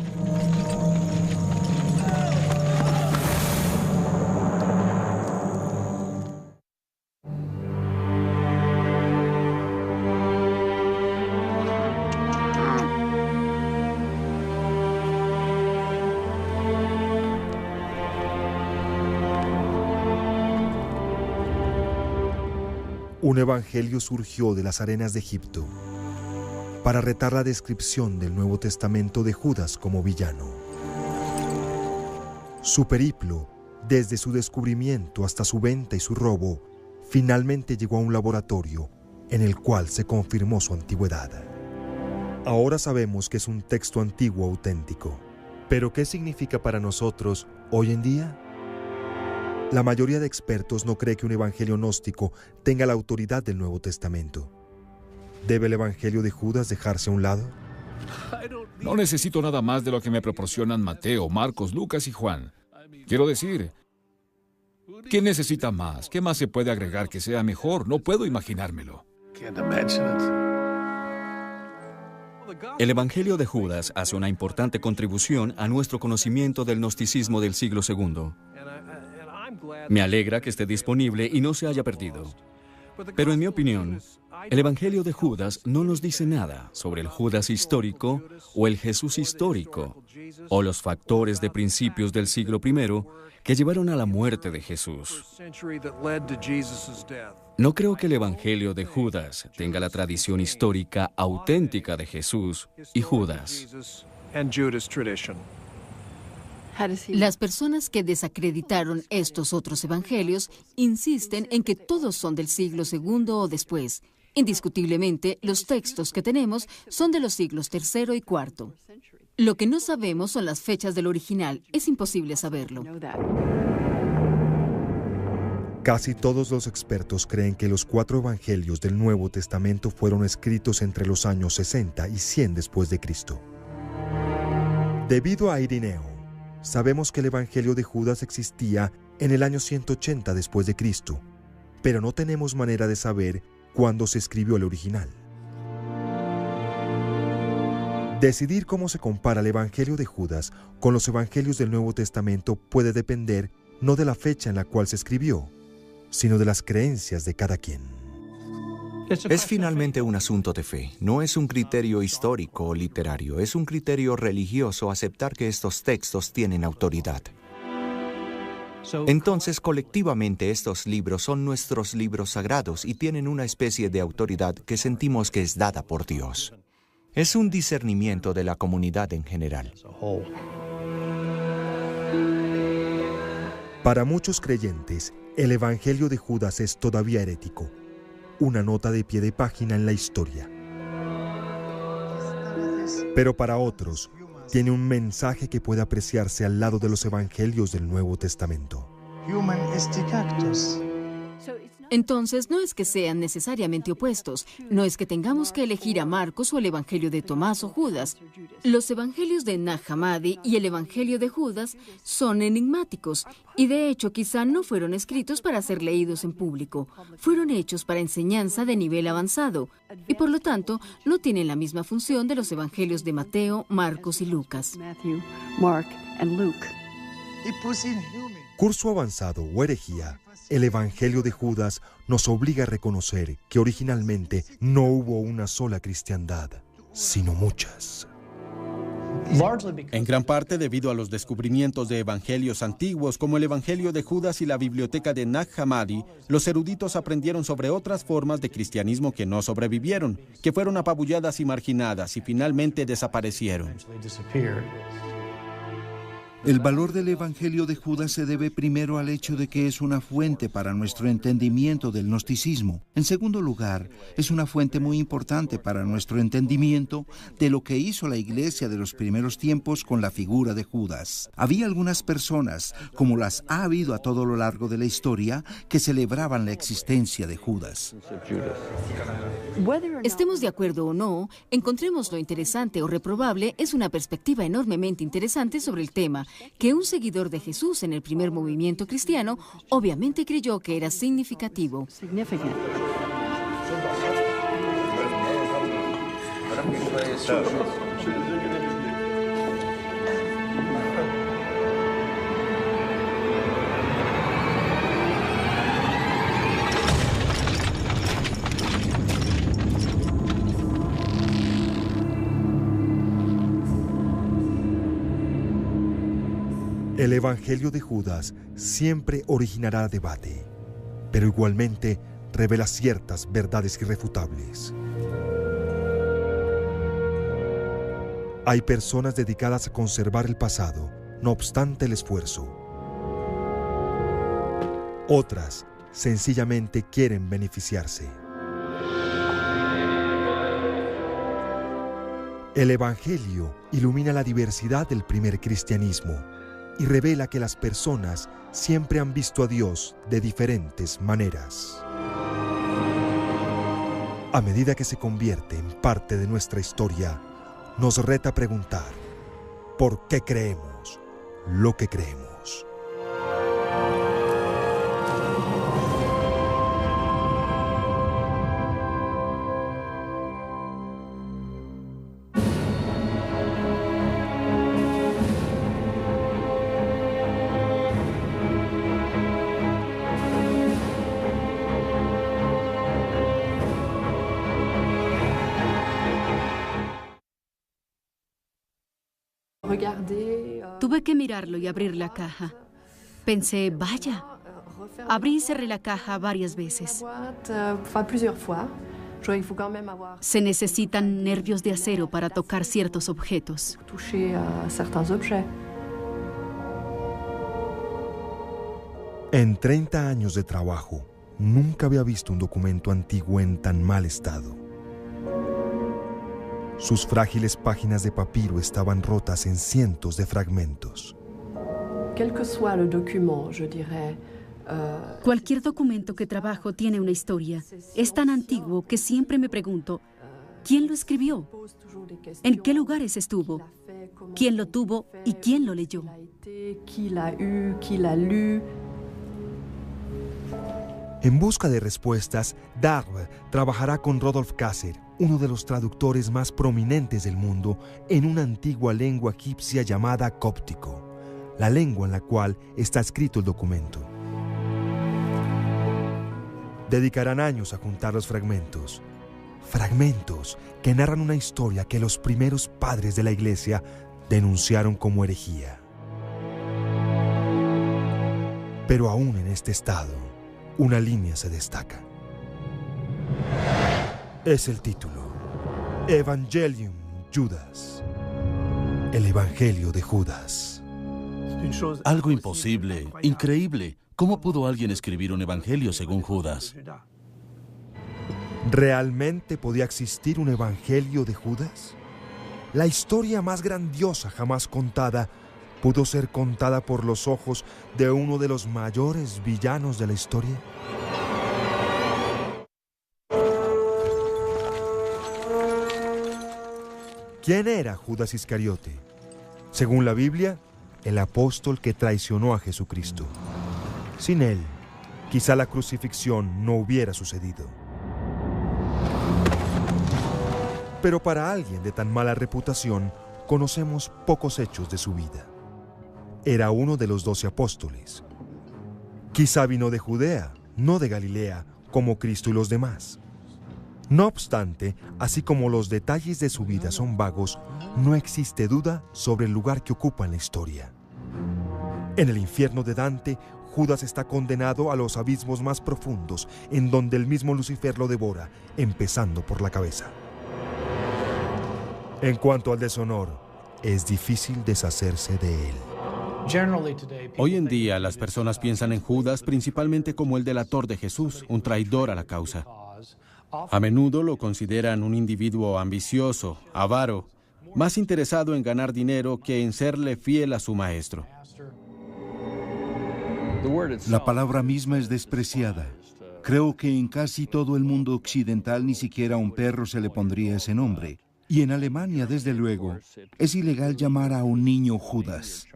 Speaker 2: un evangelio surgió de las arenas de Egipto para retar la descripción del Nuevo Testamento de Judas como villano. Su periplo, desde su descubrimiento hasta su venta y su robo, finalmente llegó a un laboratorio en el cual se confirmó su antigüedad. Ahora sabemos que es un texto antiguo auténtico. ¿Pero qué significa para nosotros hoy en día? La mayoría de expertos no cree que un evangelio gnóstico tenga la autoridad del Nuevo Testamento. ¿Debe el evangelio de Judas dejarse a un lado?
Speaker 4: No necesito nada más de lo que me proporcionan Mateo, Marcos, Lucas y Juan. Quiero decir, ¿quién necesita más? ¿Qué más se puede agregar que sea mejor? No puedo imaginármelo.
Speaker 10: El Evangelio de Judas hace una importante contribución a nuestro conocimiento del gnosticismo del siglo II. Me alegra que esté disponible y no se haya perdido. Pero en mi opinión, el Evangelio de Judas no nos dice nada sobre el Judas histórico o el Jesús histórico, o los factores de principios del siglo I que llevaron a la muerte de Jesús. No creo que el Evangelio de Judas tenga la tradición histórica auténtica de Jesús y Judas.
Speaker 13: Las personas que desacreditaron estos otros evangelios insisten en que todos son del siglo II o después. Indiscutiblemente, los textos que tenemos son de los siglos III y IV. Lo que no sabemos son las fechas del original. Es imposible saberlo.
Speaker 2: Casi todos los expertos creen que los 4 evangelios del Nuevo Testamento fueron escritos entre los años 60 y 100 después de Cristo. Debido a Irineo, sabemos que el evangelio de Judas existía en el año 180 después de Cristo, pero no tenemos manera de saber cuándo se escribió el original. Decidir cómo se compara el evangelio de Judas con los evangelios del Nuevo Testamento puede depender no de la fecha en la cual se escribió, sino de las creencias de cada quien.
Speaker 3: Es finalmente un asunto de fe, no es un criterio histórico o literario, es un criterio religioso aceptar que estos textos tienen autoridad. Entonces, colectivamente, estos libros son nuestros libros sagrados y tienen una especie de autoridad que sentimos que es dada por Dios. Es un discernimiento de la comunidad en general.
Speaker 2: Para muchos creyentes, el Evangelio de Judas es todavía herético, una nota de pie de página en la historia. Pero para otros, tiene un mensaje que puede apreciarse al lado de los evangelios del Nuevo Testamento.
Speaker 13: Entonces, no es que sean necesariamente opuestos, no es que tengamos que elegir a Marcos o el Evangelio de Tomás o Judas. Los Evangelios de Nag Hammadi y el Evangelio de Judas son enigmáticos y de hecho quizá no fueron escritos para ser leídos en público, fueron hechos para enseñanza de nivel avanzado y por lo tanto no tienen la misma función de los Evangelios de Mateo, Marcos y Lucas.
Speaker 2: Curso avanzado o herejía. El Evangelio de Judas nos obliga a reconocer que originalmente no hubo una sola cristiandad, sino muchas.
Speaker 8: En gran parte debido a los descubrimientos de evangelios antiguos como el Evangelio de Judas y la biblioteca de Nag Hammadi, los eruditos aprendieron sobre otras formas de cristianismo que no sobrevivieron, que fueron apabulladas y marginadas y finalmente desaparecieron.
Speaker 9: El valor del Evangelio de Judas se debe primero al hecho de que es una fuente para nuestro entendimiento del gnosticismo. En segundo lugar, es una fuente muy importante para nuestro entendimiento de lo que hizo la iglesia de los primeros tiempos con la figura de Judas. Había algunas personas, como las ha habido a todo lo largo de la historia, que celebraban la existencia de Judas.
Speaker 13: Estemos de acuerdo o no, encontremos lo interesante o reprobable, es una perspectiva enormemente interesante sobre el tema, que un seguidor de Jesús en el primer movimiento cristiano obviamente creyó que era significativo.
Speaker 2: El Evangelio de Judas siempre originará debate, pero igualmente revela ciertas verdades irrefutables. Hay personas dedicadas a conservar el pasado, no obstante el esfuerzo. Otras sencillamente quieren beneficiarse. El Evangelio ilumina la diversidad del primer cristianismo y revela que las personas siempre han visto a Dios de diferentes maneras. A medida que se convierte en parte de nuestra historia, nos reta a preguntar, ¿por qué creemos lo que creemos?
Speaker 7: Tuve que mirarlo y abrir la caja. Pensé, vaya. Abrí y cerré la caja varias veces. Se necesitan nervios de acero para tocar ciertos objetos.
Speaker 2: En 30 años de trabajo, nunca había visto un documento antiguo en tan mal estado. Sus frágiles páginas de papiro estaban rotas en cientos de fragmentos.
Speaker 7: Cualquier documento que trabajo tiene una historia. Es tan antiguo que siempre me pregunto, ¿quién lo escribió? ¿En qué lugares estuvo? ¿Quién lo tuvo y quién lo leyó?
Speaker 2: En busca de respuestas, Darbe trabajará con Rodolphe Kasser, uno de los traductores más prominentes del mundo, en una antigua lengua egipcia llamada cóptico, la lengua en la cual está escrito el documento. Dedicarán años a juntar los fragmentos que narran una historia que los primeros padres de la Iglesia denunciaron como herejía. Pero aún en este estado, una línea se destaca. Es el título, Evangelium Judas, el Evangelio de Judas.
Speaker 12: Algo imposible, increíble. ¿Cómo pudo alguien escribir un evangelio según Judas?
Speaker 2: ¿Realmente podía existir un evangelio de Judas? La historia más grandiosa jamás contada pudo ser contada por los ojos de uno de los mayores villanos de la historia. ¿Quién era Judas Iscariote? Según la Biblia, el apóstol que traicionó a Jesucristo. Sin él, quizá la crucifixión no hubiera sucedido. Pero para alguien de tan mala reputación, conocemos pocos hechos de su vida. Era uno de los 12 apóstoles. Quizá vino de Judea, no de Galilea, como Cristo y los demás. No obstante, así como los detalles de su vida son vagos, no existe duda sobre el lugar que ocupa en la historia. En el infierno de Dante, Judas está condenado a los abismos más profundos, en donde el mismo Lucifer lo devora, empezando por la cabeza. En cuanto al deshonor, es difícil deshacerse de él.
Speaker 8: Hoy en día, las personas piensan en Judas principalmente como el delator de Jesús, un traidor a la causa. A menudo lo consideran un individuo ambicioso, avaro, más interesado en ganar dinero que en serle fiel a su maestro.
Speaker 9: La palabra misma es despreciada. Creo que en casi todo el mundo occidental ni siquiera a un perro se le pondría ese nombre. Y en Alemania, desde luego, es ilegal llamar a un niño Judas.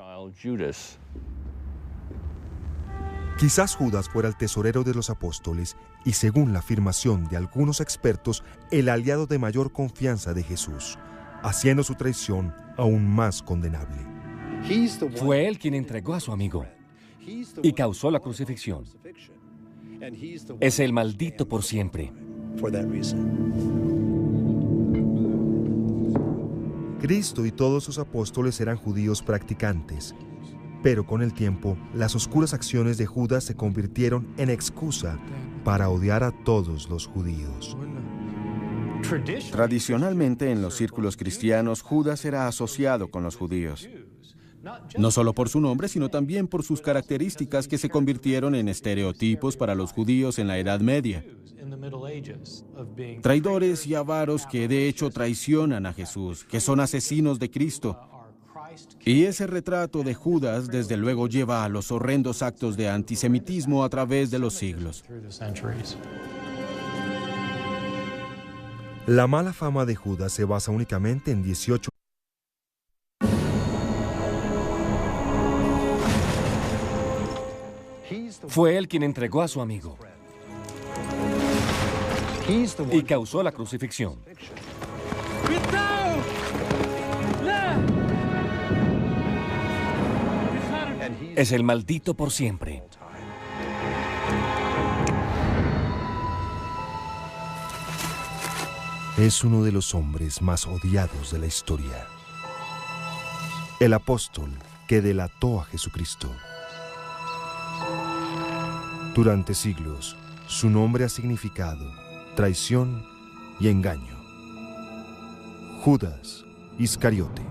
Speaker 2: Quizás Judas fuera el tesorero de los apóstoles y, según la afirmación de algunos expertos, el aliado de mayor confianza de Jesús, haciendo su traición aún más condenable.
Speaker 1: Fue él quien entregó a su amigo y causó la crucifixión. Es el maldito por siempre.
Speaker 2: Cristo y todos sus apóstoles eran judíos practicantes. Pero con el tiempo, las oscuras acciones de Judas se convirtieron en excusa para odiar a todos los judíos.
Speaker 8: Tradicionalmente, en los círculos cristianos, Judas era asociado con los judíos. No solo por su nombre, sino también por sus características que se convirtieron en estereotipos para los judíos en la Edad Media. Traidores y avaros que de hecho traicionan a Jesús, que son asesinos de Cristo. Y ese retrato de Judas, desde luego, lleva a los horrendos actos de antisemitismo a través de los siglos.
Speaker 2: La mala fama de Judas se basa únicamente en 18.
Speaker 1: Fue él quien entregó a su amigo y causó la crucifixión. Es el maldito por siempre.
Speaker 2: Es uno de los hombres más odiados de la historia. El apóstol que delató a Jesucristo. Durante siglos, su nombre ha significado traición y engaño. Judas Iscariote.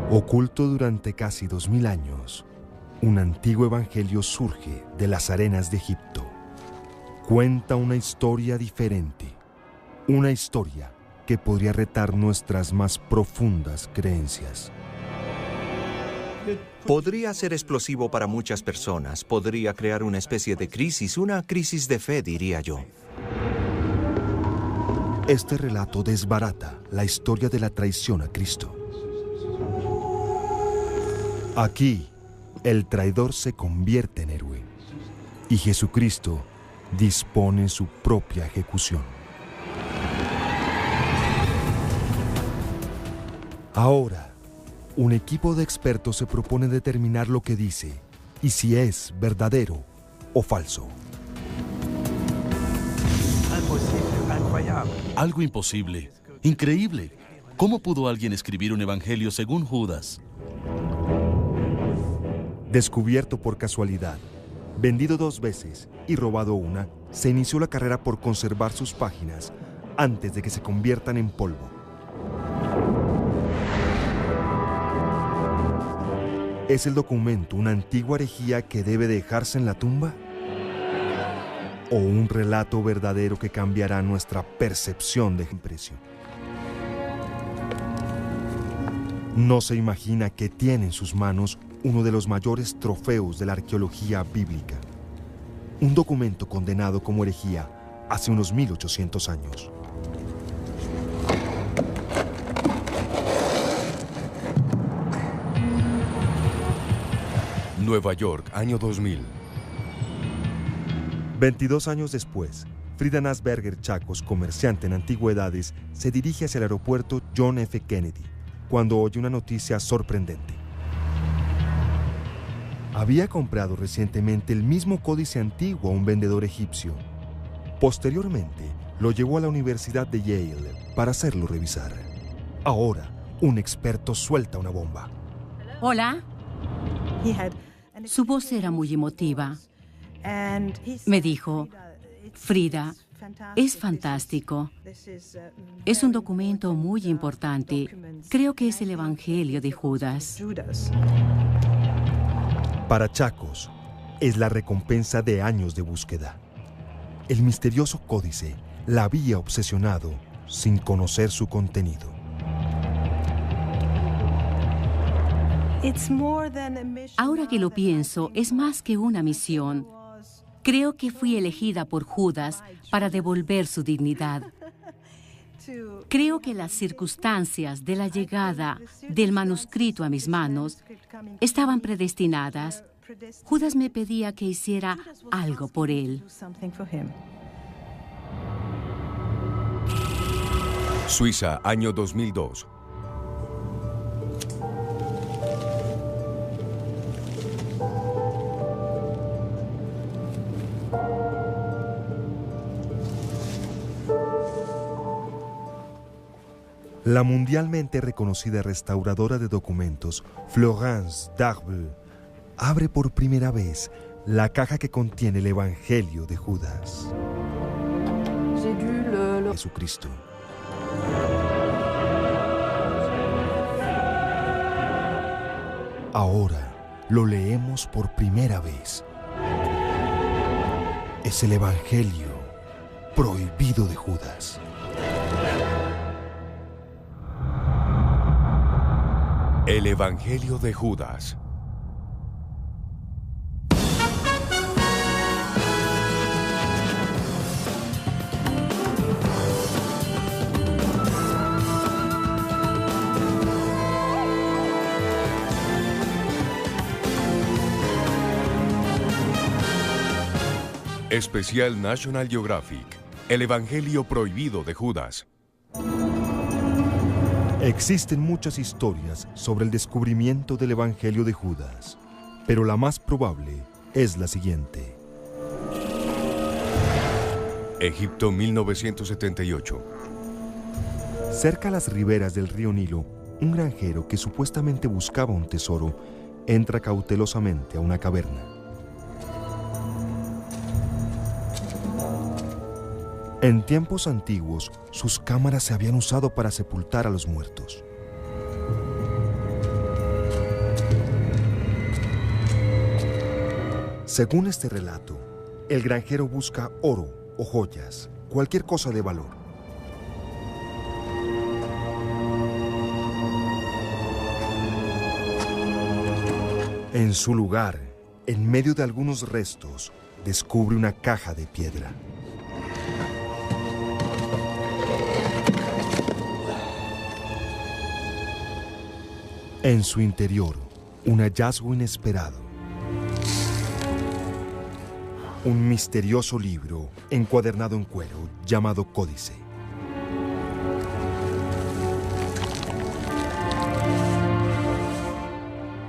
Speaker 2: Oculto durante casi 2000 años, un antiguo evangelio surge de las arenas de Egipto. Cuenta una historia diferente, una historia que podría retar nuestras más profundas creencias.
Speaker 3: Podría ser explosivo para muchas personas, podría crear una especie de crisis, una crisis de fe, diría yo.
Speaker 2: Este relato desbarata la historia de la traición a Cristo. Aquí, el traidor se convierte en héroe y Jesucristo dispone su propia ejecución. Ahora, un equipo de expertos se propone determinar lo que dice y si es verdadero o falso.
Speaker 12: Algo imposible, increíble. ¿Cómo pudo alguien escribir un evangelio según Judas?
Speaker 2: Descubierto por casualidad, vendido 2 veces y robado una, se inició la carrera por conservar sus páginas antes de que se conviertan en polvo. ¿Es el documento una antigua herejía que debe dejarse en la tumba? ¿O un relato verdadero que cambiará nuestra percepción de precio? No se imagina que tiene en sus manos uno de los mayores trofeos de la arqueología bíblica. Un documento condenado como herejía hace unos 1800 años.
Speaker 5: Nueva York, año 2000.
Speaker 2: 22 años después, Frida Nasberger Chacos, comerciante en antigüedades, se dirige hacia el aeropuerto John F. Kennedy cuando oye una noticia sorprendente. Había comprado recientemente el mismo códice antiguo a un vendedor egipcio. Posteriormente, lo llevó a la Universidad de Yale para hacerlo revisar. Ahora, un experto suelta una bomba.
Speaker 6: Hola. Su voz era muy emotiva. Me dijo, Frida, es fantástico. Es un documento muy importante. Creo que es el Evangelio de Judas.
Speaker 2: Para Chacos, es la recompensa de años de búsqueda. El misterioso códice la había obsesionado sin conocer su contenido.
Speaker 6: Ahora que lo pienso, es más que una misión. Creo que fui elegida por Judas para devolver su dignidad. Creo que las circunstancias de la llegada del manuscrito a mis manos estaban predestinadas. Judas me pedía que hiciera algo por él.
Speaker 5: Suiza, año 2002.
Speaker 2: La mundialmente reconocida restauradora de documentos, Florence Darboux, abre por primera vez la caja que contiene el Evangelio de Judas. Jesucristo. Ahora lo leemos por primera vez. Es el Evangelio prohibido de Judas.
Speaker 5: El Evangelio de Judas. Especial National Geographic. El Evangelio prohibido de Judas.
Speaker 2: Existen muchas historias sobre el descubrimiento del Evangelio de Judas, pero la más probable es la siguiente.
Speaker 5: Egipto, 1978.
Speaker 2: Cerca a las riberas del río Nilo, un granjero que supuestamente buscaba un tesoro entra cautelosamente a una caverna. En tiempos antiguos, sus cámaras se habían usado para sepultar a los muertos. Según este relato, el granjero busca oro o joyas, cualquier cosa de valor. En su lugar, en medio de algunos restos, descubre una caja de piedra. En su interior, un hallazgo inesperado. Un misterioso libro encuadernado en cuero llamado Códice.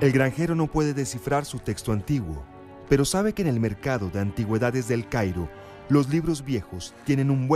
Speaker 2: El granjero no puede descifrar su texto antiguo, pero sabe que en el mercado de antigüedades del Cairo, los libros viejos tienen un buen